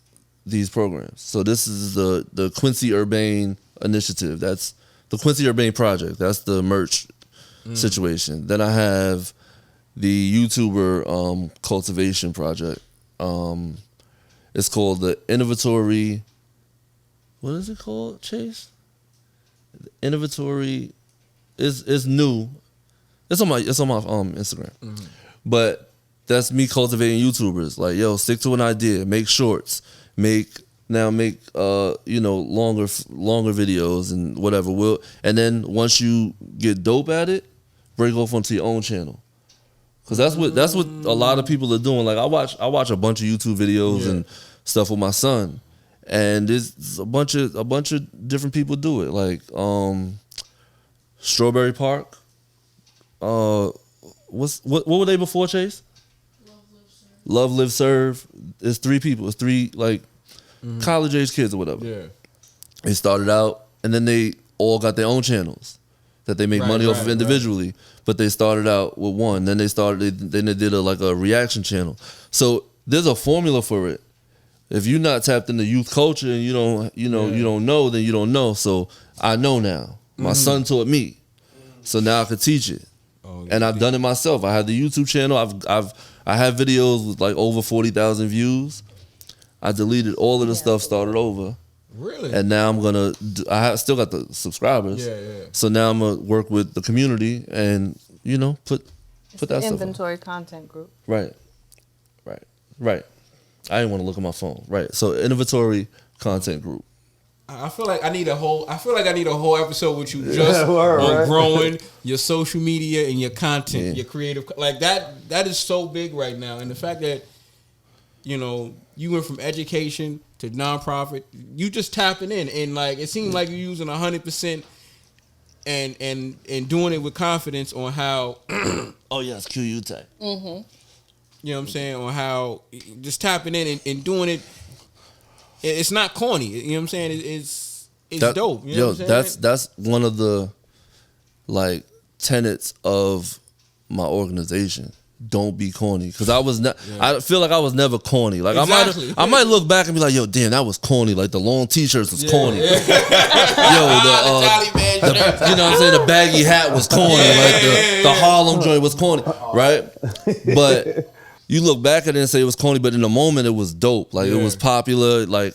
these programs. So this is the Quincy Urbane Initiative. That's the Quincy Urbane Project. That's the merch situation. Then I have the YouTuber cultivation project. It's called the Innovatory. What is it called, Chase? The Innovatory is new. It's on my Instagram. But that's me cultivating YouTubers. Like, yo, stick to an idea, make shorts, make longer videos and whatever. And then once you get dope at it, break off onto your own channel. Cause that's what a lot of people are doing. Like I watch a bunch of YouTube videos and stuff with my son, and there's a bunch of different people do it. Like Strawberry Park. What were they before, Chase? Love, Live, Serve. It's 3 people. It's 3 like college age kids or whatever. Yeah. They started out, and then they all got their own channels that they make money off of individually. Right. But they started out with one. Then they did a reaction channel. So there's a formula for it. If you're not tapped into youth culture and you don't know, then you don't know. So I know now. My son taught me. So now I could teach it. And I've done it myself. I have the YouTube channel. I have videos with like over 40,000 views. I deleted all of the stuff, started over. Really? And now I'm gonna. I still got the subscribers. Yeah. So now I'm gonna work with the community and put that stuff. Inventory content group. Right. I didn't want to look at my phone. Right. So inventory content group. I feel like I need a whole episode with you just on growing your social media and your content, your creative, like that. That is so big right now, and the fact that you went from education to nonprofit, you just tapping in, and like it seems like you're using 100% and doing it with confidence on how. Oh yes, QU Tech. Mm-hmm. You know what I'm saying, on how just tapping in and doing it. It's not corny. You know what I'm saying? It's dope. You know what I'm saying? That's one of the like tenets of my organization. Don't be corny, because I feel like I was never corny. Like exactly. I might look back and be like, yo, damn, that was corny. Like the long t-shirts was corny. Yeah. Yo, you know what I'm saying? The baggy hat was corny. Like the Harlem joint was corny, right? But you look back at it and say it was corny, but in the moment it was dope. Like it was popular. Like,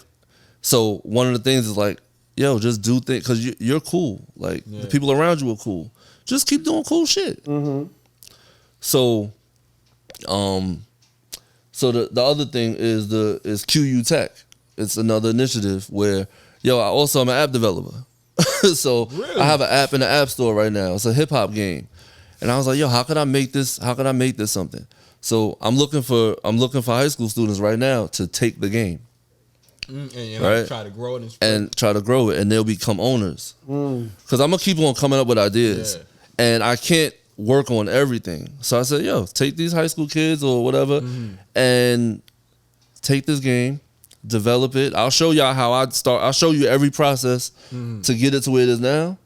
so one of the things is like, yo, just do things because you're cool. Like the people around you are cool. Just keep doing cool shit. Mm-hmm. So, the other thing is QU Tech. It's another initiative where I'm an app developer. So really? I have an app in the App Store right now. It's a hip hop game, and I was like, yo, how can I make this something? So I'm looking for high school students right now to take the game, and right? Try to grow it, and they'll become owners. Because I'm gonna keep on coming up with ideas, and I can't work on everything. So I said, yo, take these high school kids or whatever, and take this game, develop it. I'll show y'all how I'd start. I'll show you every process to get it to where it is now.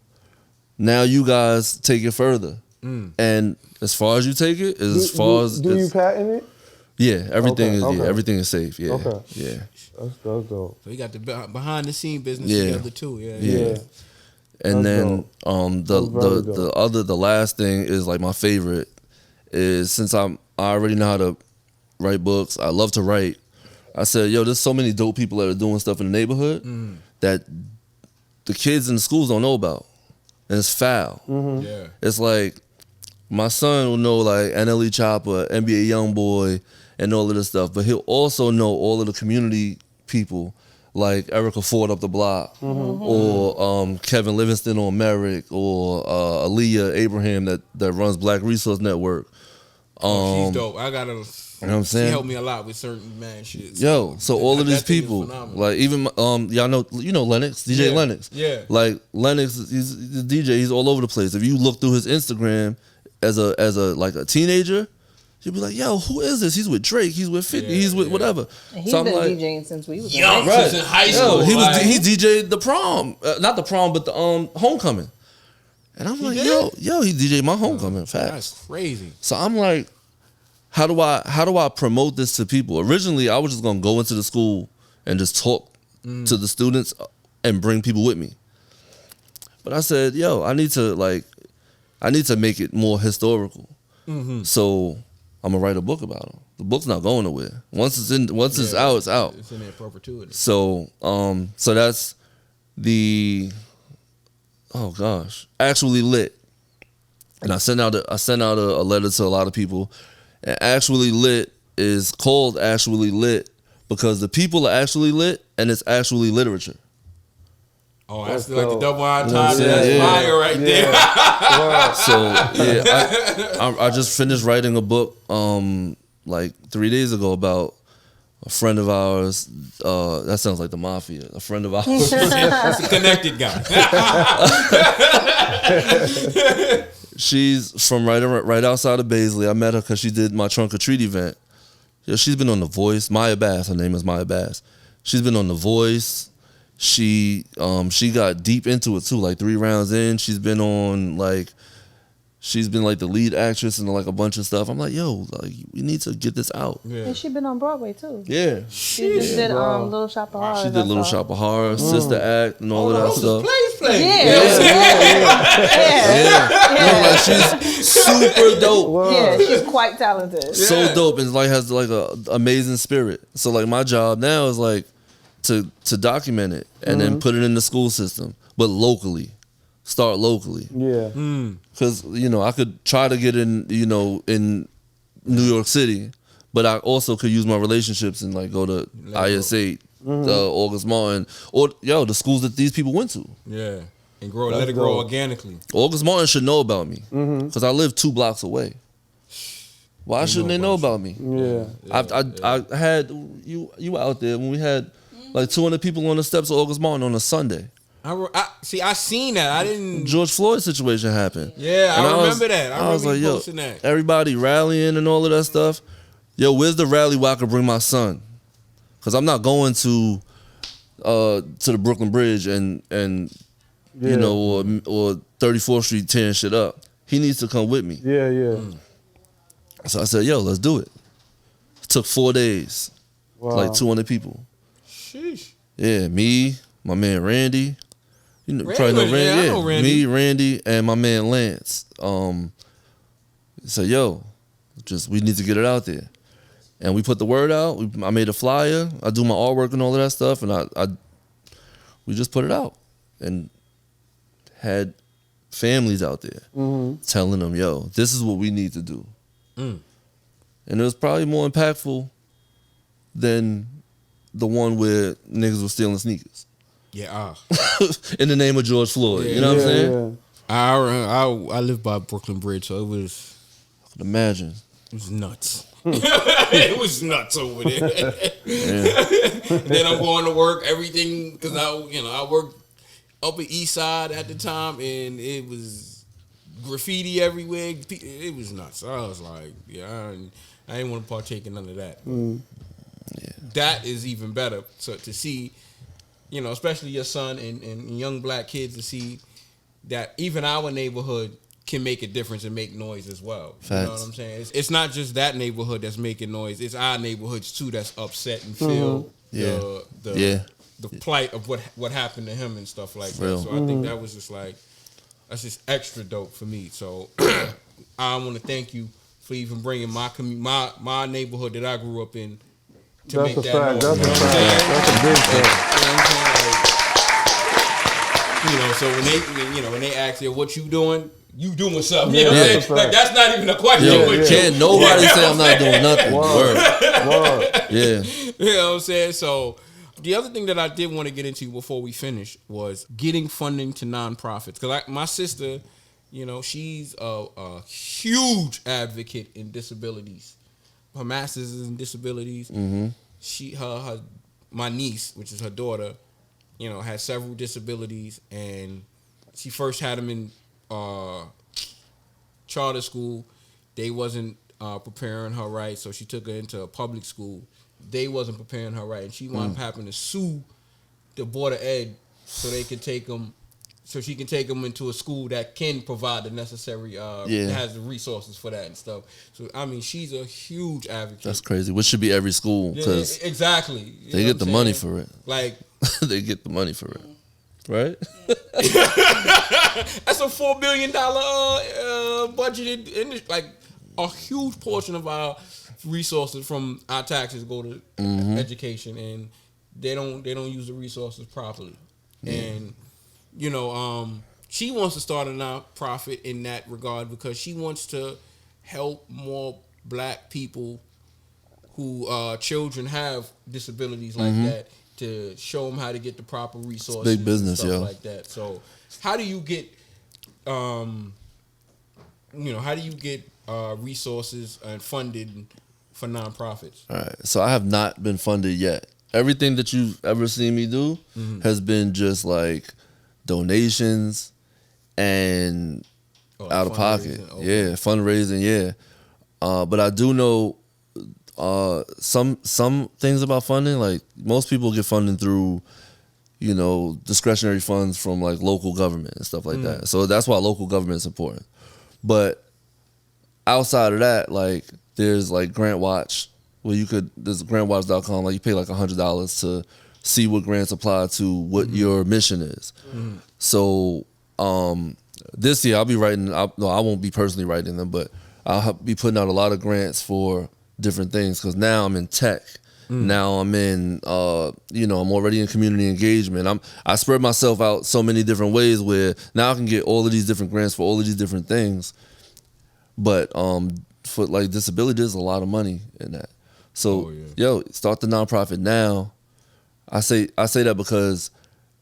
Now you guys take it further. And as far as you take it, do you patent it? Yeah, everything is safe. Yeah, yeah. That's dope. So you got the behind the scene business together too. Yeah. And then the last thing is like my favorite is, since I already know how to write books, I love to write. I said, yo, there's so many dope people that are doing stuff in the neighborhood that the kids in the schools don't know about, and it's foul. Yeah, it's like my son will know like NLE Chopper, NBA Youngboy, and all of this stuff, but he'll also know all of the community people like Erica Ford up the block, or Kevin Livingston on Merrick, or Aaliyah Abraham that runs Black Resource Network. She's dope. I gotta. You know what I'm saying? She helped me a lot with certain shit. Yo, so all of these people, like even y'all know Lennox, DJ Lennox. Yeah. Like Lennox, he's a DJ. He's all over the place. If you look through his Instagram as a teenager, you'll be like, yo, who is this? He's with Drake. He's with 50. He's with whatever. And he's been DJing since we was young. Since in high school. He DJed the prom, not the prom, but the homecoming. And I'm like, yo, he DJ'd my homecoming. Facts. That's crazy. So I'm like, how do I promote this to people? Originally, I was just gonna go into the school and just talk to the students and bring people with me. But I said, yo, I need to make it more historical. So I'm gonna write a book about them. The book's not going nowhere. Once it's out, it's out. It's in there perpetuity. So so that's the Actually Lit. And I sent out a letter to a lot of people. And Actually Lit is called Actually Lit because the people are actually lit and it's actually literature. Oh, that's That's like the dope. double entendre. That's Yeah. fire right there. So yeah, I just finished writing a book like 3 days ago about a friend of ours. That sounds like the mafia. A friend of ours. That's a connected guy. She's from right outside of Baisley. I met her because she did my Trunk or Treat event. Yeah, she's been on The Voice. Maya Bass. Her name is Maya Bass. She's been on The Voice. She got deep into it too. Like 3 rounds in, she's been like the lead actress in like a bunch of stuff. I'm like, yo, like we need to get this out. Yeah. And she been on Broadway too. Yeah, She just did Little Shop of Horrors. she did Little Shop of Horror, Sister Act, and all of that stuff. Play. Yeah. Like, she's super dope. Yeah, she's quite talented. So dope, and like has like a amazing spirit. So like my job now is like to document it and then put it in the school system, but locally. Start locally. Yeah. Because, I could try to get in, in New York City, but I also could use my relationships and like go to IS8, August Martin, or the schools that these people went to. Yeah. And let it grow organically. August Martin should know about me because I live 2 blocks away. Why shouldn't they know about me? Yeah. I had you out there when we had like 200 people on the steps of August Martin on a Sunday. I seen that. I didn't. George Floyd situation happened. Yeah, And I remember that. I was remember like, you posting that. Everybody rallying and all of that stuff. Yo, where's the rally where I could bring my son? Because I'm not going to the Brooklyn Bridge and or 34th Street tearing shit up. He needs to come with me. Yeah. So I said, yo, let's do it. It took 4 days. Wow. Like 200 people. Sheesh. Yeah, me, my man Randy. You Randy probably know was- Randy. yeah, I know Randy. Me, Randy, and my man Lance. So yo, we need to get it out there. And we put the word out. I made a flyer. I do my artwork and all of that stuff, and we just put it out and had families out there telling them, yo, this is what we need to do. And it was probably more impactful than the one where niggas were stealing sneakers. Yeah. In the name of George Floyd. You know what I'm saying? I live by Brooklyn Bridge, so it was Imagine. nuts. It was nuts over there. Then I'm going to work, everything, because I worked Upper East Side at the time, and it was graffiti everywhere. It was nuts. I was like, I didn't want to partake in none of that. That is even better. So to see, especially your son and young black kids, to see that even our neighborhood can make a difference and make noise as well. Facts. You know what I'm saying? It's not just that neighborhood that's making noise. It's our neighborhoods too that's upset and feel the plight of what happened to him and stuff like that. So I think that was just like, that's just extra dope for me. So I want to thank you for even bringing my neighborhood that I grew up in to That's make a that fact. noise. That's You a know what I'm fact. saying? That's a big fact. You know what I'm saying? So when they ask you what you doing something. You know what I'm saying? Like that's not even a question. Yo, can't nobody say I'm not doing nothing. Word. Yeah. You know what I'm saying? So the other thing that I did want to get into before we finish was getting funding to nonprofits. Because my sister, she's a huge advocate in disabilities. Her master's is in disabilities. My niece, which is her daughter, has several disabilities, and she first had them in charter school. They wasn't preparing her right, so she took her into a public school. They wasn't preparing her right, and she wound up having to sue the Board of Ed so they could take them so she can take them into a school that can provide the necessary, has the resources for that and stuff. So I mean, she's a huge advocate. That's crazy. Which should be every school because exactly they get the money for it. Like they get the money for it, right? That's a $4 billion budgeted, like a huge portion of our resources from our taxes go to education, and they don't use the resources properly. And she wants to start a nonprofit in that regard because she wants to help more black people who children have disabilities like that, to show them how to get the proper resources. It's big business, and stuff yo. like that. So how do you get resources and funded for nonprofits? All right. So I have not been funded yet. Everything that you've ever seen me do has been just like donations and out of pocket. Okay. Yeah, fundraising, yeah. But I do know some things about funding. Like most people get funding through, discretionary funds from like local government and stuff like that. So that's why local government is important. But outside of that, like there's like Grant Watch, where there's grantwatch.com, like you pay like $100 to see what grants apply to what your mission is. So this year I'll be writing, I won't be personally writing them, but I'll be putting out a lot of grants for different things because now I'm in tech. Now I'm in, I'm already in community engagement. I spread myself out so many different ways where now I can get all of these different grants for all of these different things. But for like disability, there's a lot of money in that. So start the nonprofit now. I say that because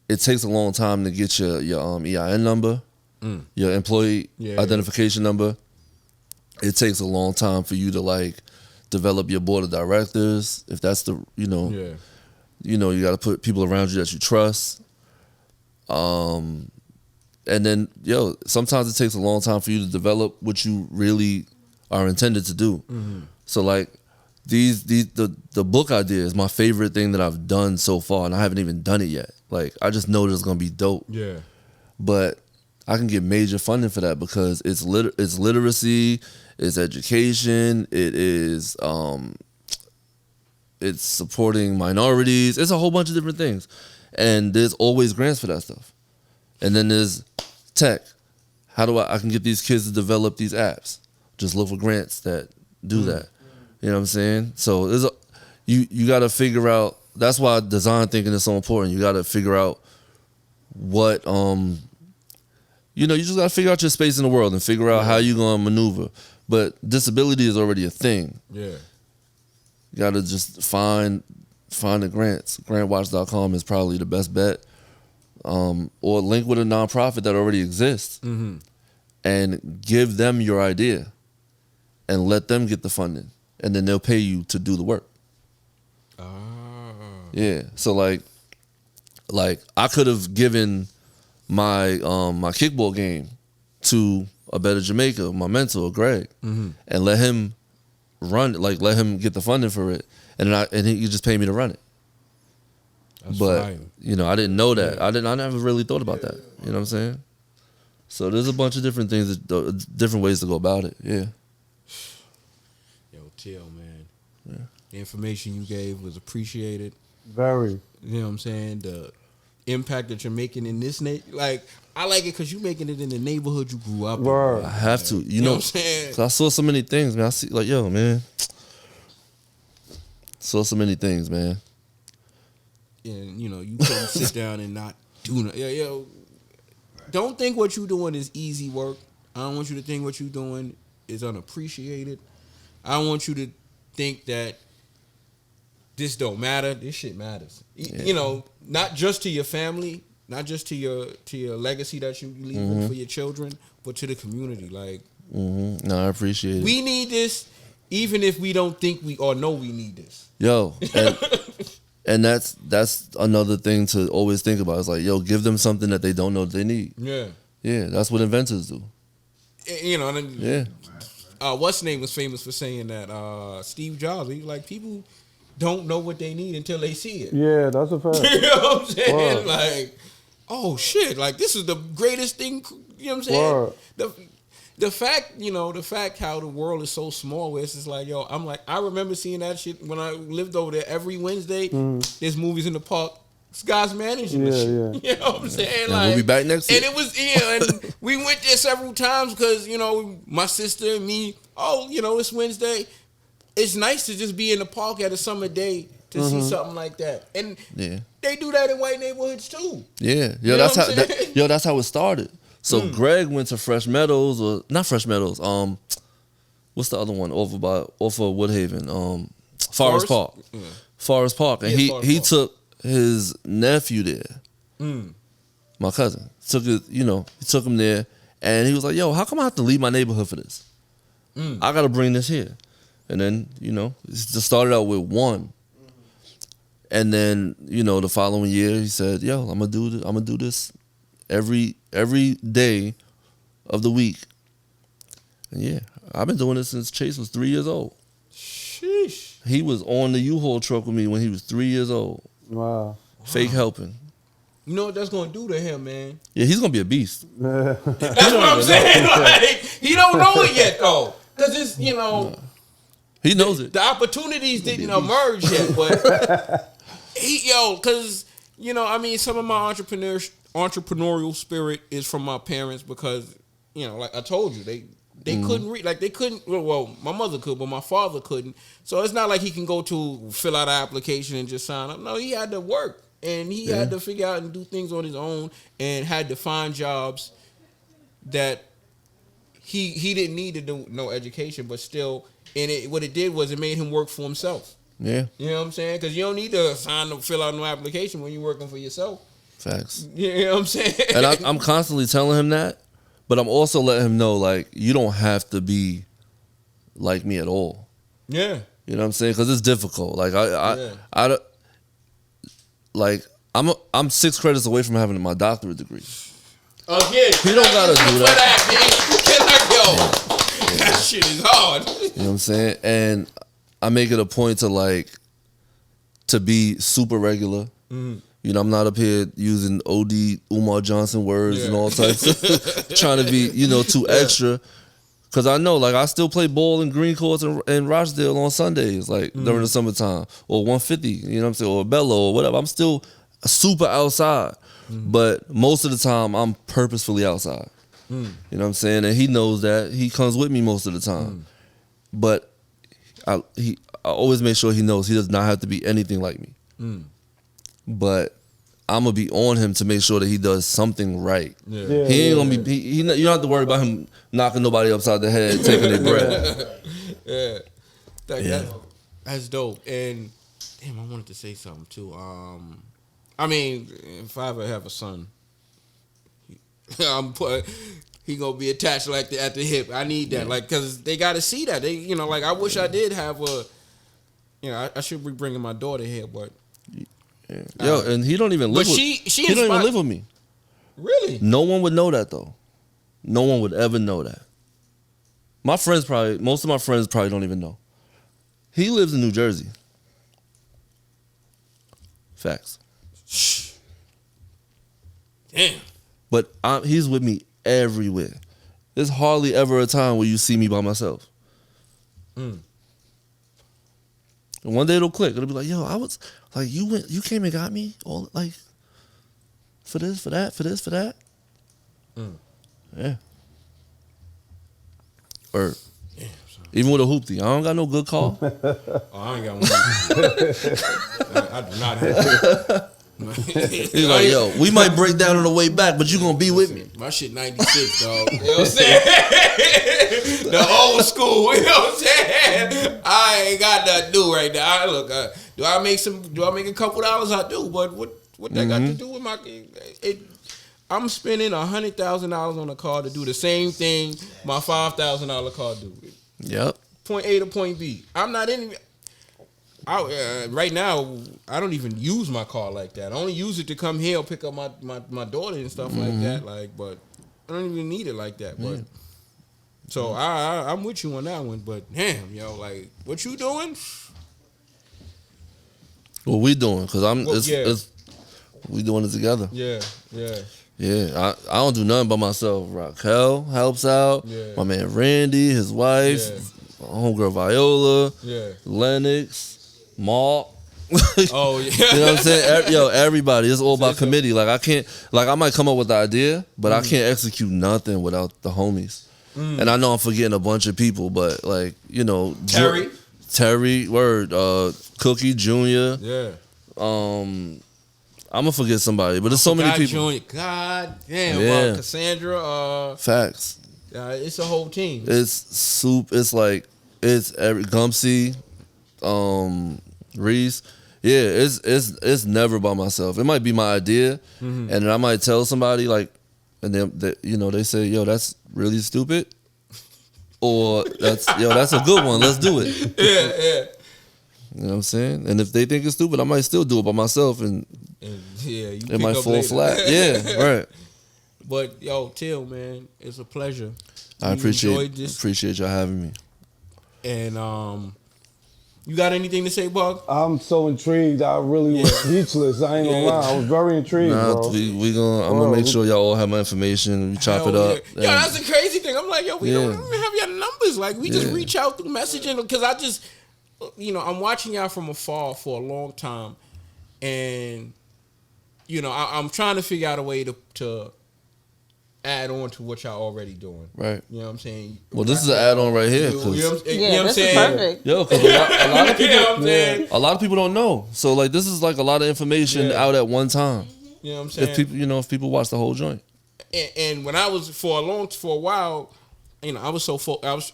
it takes a long time to get your EIN number, your employee identification number. It takes a long time for you to like develop your board of directors. If that's the you got to put people around you that you trust. And then sometimes it takes a long time for you to develop what you really are intended to do. So like the book idea is my favorite thing that I've done so far, and I haven't even done it yet. Like I just know that it's gonna be dope. Yeah. But I can get major funding for that because it's literacy, it's education, it's supporting minorities, it's a whole bunch of different things, and there's always grants for that stuff. And then there's tech. How do I can get these kids to develop these apps? Just look for grants that do that. You know what I'm saying? So there's you got to figure out. That's why design thinking is so important. You got to figure out what you just got to figure out your space in the world and figure out how you're gonna maneuver. But disability is already a thing. Yeah, you got to just find the grants. Grantwatch.com is probably the best bet. Or link with a nonprofit that already exists and give them your idea and let them get the funding, and then they'll pay you to do the work. Yeah. So like I could have given my my kickball game to a Better Jamaica, my mentor Greg, and let him run it, like let him get the funding for it, and he just paid me to run it. That's but fine. I didn't know that. Yeah. I never really thought about that. You know what I'm saying? So there's a bunch of different things, different ways to go about it. Yeah. Yo, Teel, man. Yeah. The information you gave was appreciated. Very. You know what I'm saying? The impact that you're making in this like I like it because you're making it in the neighborhood you grew up in. I have to. You know what I'm saying? I saw so many things, man. I see man. Saw so many things, man. And you couldn't sit down and not do nothing. Don't think what you're doing is easy work. I don't want you to think what you're doing is unappreciated. I don't want you to think that this don't matter. This shit matters. Yeah. Not just to your family, not just to your legacy that you leave for your children, but to the community. Like, no, I appreciate it. We need this, even if we don't think we or know we need this. Yo, and that's another thing to always think about. It's like, give them something that they don't know they need. Yeah, that's what inventors do. What's name was famous for saying that. Steve Jobs. He's like, people don't know what they need until they see it. Yeah, that's a fact. You know what I'm saying? Wow. Like, oh shit, like this is the greatest thing. You know what I'm saying? Word. The fact how the world is so small, where it's just like, yo, I'm like, I remember seeing that shit when I lived over there. Every Wednesday, there's movies in the park. This guy's managing the shit. Yeah. You know what I'm saying? And like, we'll be back next year. And it was, and we went there several times because, my sister and me, it's Wednesday. It's nice to just be in the park at a summer day to see something like that. And they do that in white neighborhoods too. Yeah. You know That's what I'm saying? that's how it started. So Greg went to Fresh Meadows, or not Fresh Meadows. What's the other one off of Woodhaven? Forest Park. Yeah. Forest Park, and Yeah, Forest he Park. took his nephew there. My cousin took he took him there, and he was like, "Yo, how come I have to leave my neighborhood for this? I got to bring this here." And then it just started out with one, and then the following year he said, "Yo, I'm gonna do this every day of the week." And yeah, I've been doing this since Chase was 3 years old. Sheesh. He was on the U-Haul truck with me when he was 3 years old. Wow. Fake helping. You know what that's gonna do to him, man? Yeah, he's gonna be a beast. That's what I'm saying. Like, he don't know it yet though, because it's He knows it. the opportunities didn't emerge yet, but because some of my entrepreneurial spirit is from my parents because like I told you they couldn't read, like they couldn't. Well, my mother could, but my father couldn't. So it's not like he can go to fill out an application and just sign up. No, he had to work and he had to figure out and do things on his own and had to find jobs that he didn't need to do no education, but still. And what it did was it made him work for himself. Yeah. You know what I'm saying? Because you don't need to fill out no application when you're working for yourself. Facts. You know what I'm saying? And I'm constantly telling him that, but I'm also letting him know, like, you don't have to be like me at all. Yeah. You know what I'm saying? Because it's difficult. Like I'm 6 credits away from having my doctorate degree. Again, He don't gotta do that. That shit is hard. You know what I'm saying? And I make it a point to be super regular. I'm not up here using OD Umar Johnson words and all types of trying to be, too extra. Cause I know, like, I still play ball in Green Courts and Rochdale on Sundays, like during the summertime, or 150, you know what I'm saying, or Bello or whatever. I'm still super outside, but most of the time I'm purposefully outside. You know what I'm saying? And he knows that. He comes with me most of the time. But I always make sure he knows he does not have to be anything like me. But I'm going to be on him to make sure that he does something right. Yeah, He ain't going to be, you don't have to worry about him knocking nobody upside the head, taking their breath. That's dope. And damn, I wanted to say something too. I mean, if I ever have a son, he gonna be attached like at the hip. I need that, like, cause they gotta see that. They, like, I wish I did have I should be bringing my daughter here, but Yo, and he don't even live but with she he don't even live with me. Really? No one would know that though. No one would ever know that. Most of my friends probably don't even know. He lives in New Jersey. Facts. Damn. But he's with me everywhere. There's hardly ever a time where you see me by myself. And one day it'll click. It'll be like, yo, I was like, you came and got me all, like, for this, for that, for this, for that. Yeah. Or even with a hoopty, I don't got no good call. I ain't got one. I do not have. He's like, yo, we might break down on the way back, but you gonna be with me. My shit 96, dog. You know what I'm saying? The old school. You know what I'm saying? I ain't got nothing to do right now. Do I make a couple dollars? I do, but what that got to do with I'm spending $100,000 on a car to do the same thing my $5,000 car do. Yep. Point A to point B. I'm not in. Right now, I don't even use my car like that. I only use it to come here or pick up my daughter and stuff like that. Like, but I don't even need it like that. But so I'm with you on that one. But damn, yo, like, what you doing? What we doing? Because We doing it together. Yeah. Yeah, I don't do nothing by myself. Raquel helps out. Yeah. My man Randy, his wife, my homegirl Viola, Lennox, Mark. Oh, yeah. You know what I'm saying? Everybody. It's all about committee. Like I might come up with the idea, but I can't execute nothing without the homies. And I know I'm forgetting a bunch of people, but like, you know, Terry, Cookie Jr. Yeah. I'm gonna forget somebody, but there's so many people. Junior. God damn, Cassandra. Facts. It's a whole team. It's soup. It's like every Gumpsy, Reese. Yeah, it's never by myself. It might be my idea, and then I might tell somebody like, and then they say, "Yo, that's really stupid," or "That's a good one. Let's do it." Yeah. You know what I'm saying? And if they think it's stupid, I might still do it by myself, and it might fall flat. Yeah, right. But yo, Teel, man, it's a pleasure. I appreciate y'all having me. And you got anything to say, Bug? I'm so intrigued. I really was speechless. I ain't gonna lie. I was very intrigued, bro. I'm gonna make sure y'all all have my information. We chop it up. Yo, that's the crazy thing. I'm like, yo, we don't even have your numbers. Like, we just reach out through messaging because I just, I'm watching y'all from afar for a long time, and I'm trying to figure out a way to add on to what y'all already doing. Right. You know what I'm saying? Well, this is an add-on right here. This is perfect. Yo, because a lot of people, a lot of people don't know. So like, this is like a lot of information out at one time. You know what I'm saying? If people watch the whole joint. And when I was for a while, I was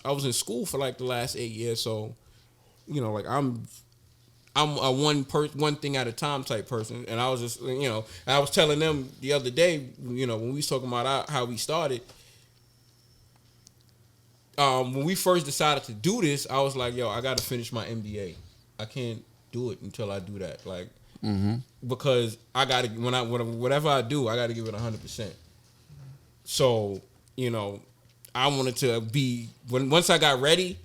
I was in school for like the last 8 years. So, like I'm a one thing at a time type person, and I was just I was telling them the other day, when we was talking about how we started, when we first decided to do this, I was like, yo, I got to finish my MBA. I can't do it until I do that, like, because I got to whatever I do, I got to give it 100%. So I wanted to be once I got ready.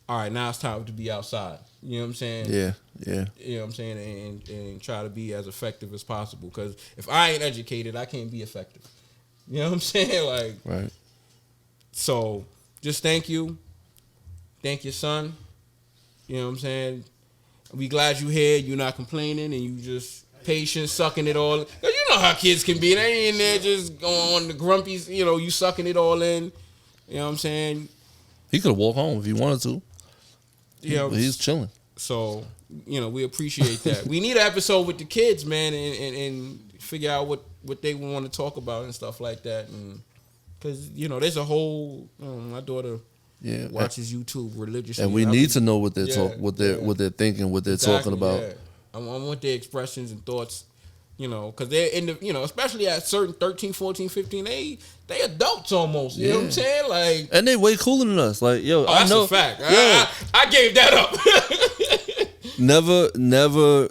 All right, now it's time to be outside. You know what I'm saying? Yeah. You know what I'm saying? And try to be as effective as possible. Because if I ain't educated, I can't be effective. You know what I'm saying? Like, right. So, just thank you. Thank your son. You know what I'm saying? We glad you here. You're not complaining, and you just patient, sucking it all. Cause you know how kids can be. They ain't in there just going on the grumpies. You sucking it all in. You know what I'm saying? He could have walked home if he wanted to. Yeah, he's chilling. So, we appreciate that. We need an episode with the kids, man, and figure out what they want to talk about and stuff like that. And because there's a whole my daughter watches YouTube religiously, and we need to know what they're what they're thinking, what they're talking about. Yeah. I want their expressions and thoughts. Because they're in the, especially at certain 13, 14, 15, they adults almost. You know what I'm saying? Like, and they way cooler than us. Like, yo, I know. That's a fact. I gave that up. Never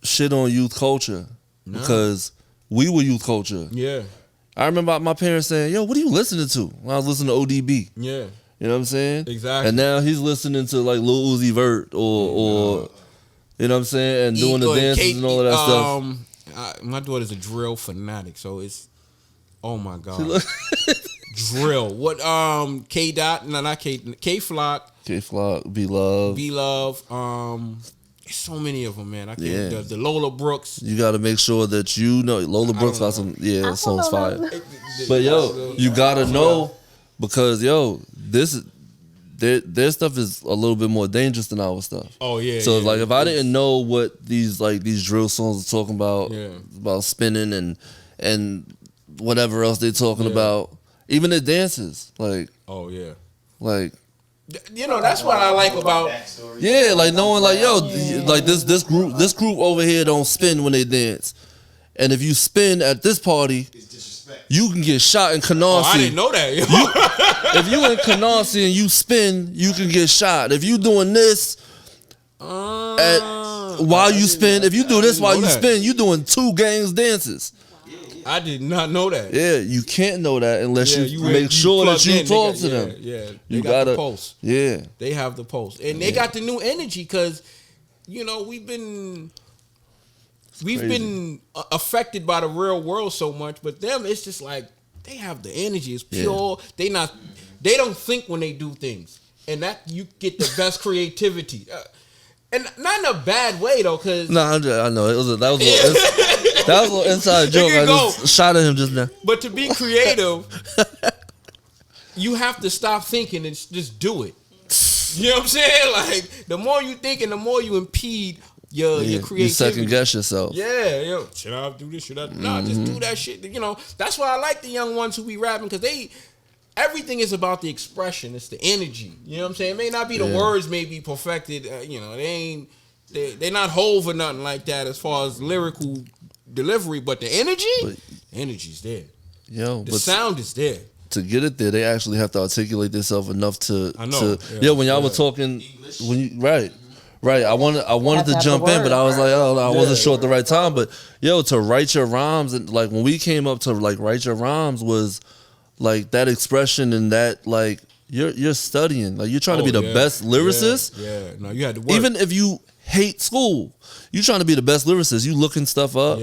shit on youth culture because we were youth culture. Yeah. I remember my parents saying, yo, what are you listening to? When I was listening to ODB. Yeah. You know what I'm saying? Exactly. And now he's listening to like Lil Uzi Vert or you know what I'm saying? And doing the dances and all of that stuff. My daughter's a drill fanatic, so it's my god, drill. What K Dot? No, not K. K Flock. Be Love. So many of them, man. I can't. The Lola Brooks. You got to make sure that Lola Brooks got some. Yeah, song's fire. But you gotta know because their stuff is a little bit more dangerous than our stuff. Oh yeah. So if I didn't know what these drill songs are talking about spinning and whatever else they're talking about, even the dances, like. Oh yeah. Like. That's what I like about. Yeah, like knowing like this group over here don't spin when they dance, and if you spin at this party. You can get shot in Canarsie. Oh, I didn't know that. If you in Canarsie and you spin, you can get shot. If you doing this while you spin, if you do this while you spin, you doing 2 gangs dances. I did not know that. Yeah, you can't know that unless you make sure that you talk to them. Yeah, you got the pulse. Yeah, they have the pulse, and they got the new energy because we've been. we've been affected by the real world so much, but them, it's just like they have the energy. It's pure. They don't think when they do things, and that you get the best creativity. And not in a bad way though, cause I know that was a little inside joke. I just shot at him just now. But to be creative, you have to stop thinking and just do it. You know what I'm saying? Like the more you think and the more you impede your creativity. You second guess yourself. Yeah, should I do this? Should I? Nah, just do that shit. You know, that's why I like the young ones who be rapping because everything is about the expression. It's the energy. You know what I'm saying? It may not be the words may be perfected. You know, they're not Hove or nothing like that as far as lyrical delivery, but the energy's there. The sound is there. To get it there, they actually have to articulate themselves enough to. I know. When y'all were talking, right. I wanted to jump in, but I was like, I wasn't sure at the right time. But to write your rhymes and like when we came up to like write your rhymes was like that expression and that like you're studying, like you're trying to be the best lyricist. No, you had to work. Even if you hate school, you trying to be the best lyricist. You looking stuff up.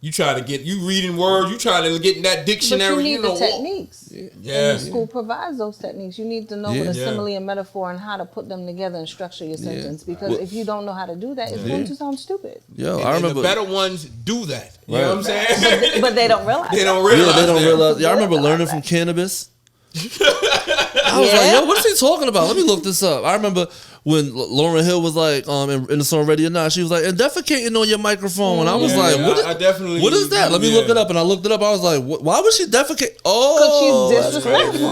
You try to you reading words. You try to get in that dictionary. But you need the techniques. Yeah. And the school provides those techniques. You need to know what a simile and metaphor and how to put them together and structure your sentence. Because if you don't know how to do that, it's going to sound stupid. I remember the better ones do that. You know what I'm saying? But they don't realize. They don't realize. They don't realize. I remember learning from Cannabis. I was like, what is he talking about? Let me look this up. I remember when Lauryn Hill was like, in the song Ready or Not, she was like, and defecating on your microphone. And I was like, what is that? Let me look it up. And I looked it up. I was like, why would she defecate? Oh, because she's disrespectful.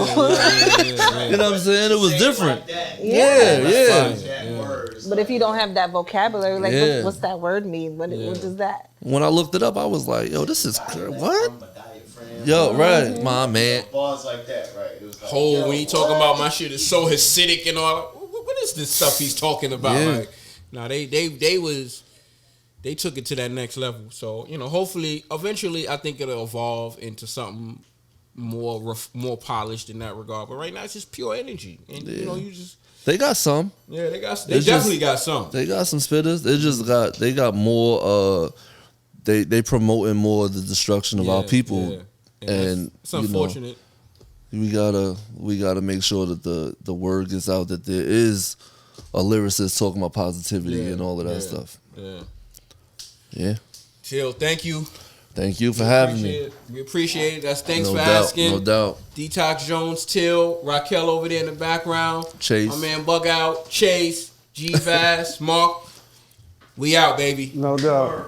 You know what I'm saying? It was different. But if you don't have that vocabulary, like what's that word mean? What does that? When I looked it up, I was like, yo, this is what? Yo, right, my man. Bars like that, right? It was like, when he talking about my shit is so Hasidic and all. What is this stuff he's talking about? Like, they took it to that next level. So hopefully, eventually, I think it'll evolve into something more polished in that regard. But right now, it's just pure energy, and you just. They got some. Yeah, they definitely got some. They got some spitters. They got more. They promoting more of the destruction of our people. Yeah. And it's unfortunate. We gotta make sure that the word gets out that there is a lyricist talking about positivity and all of that stuff. Yeah. Teel, thank you. Thank you for having me. We appreciate it. That's thanks no for doubt, asking. No doubt. Detox Jones, Teel, Raquel over there in the background. Chase. My man Bug Out, Chase, G Fast, Mark. We out, baby. No doubt.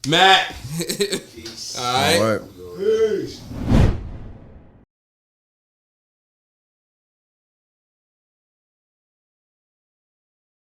Matt. Peace. All right. All right. Peace.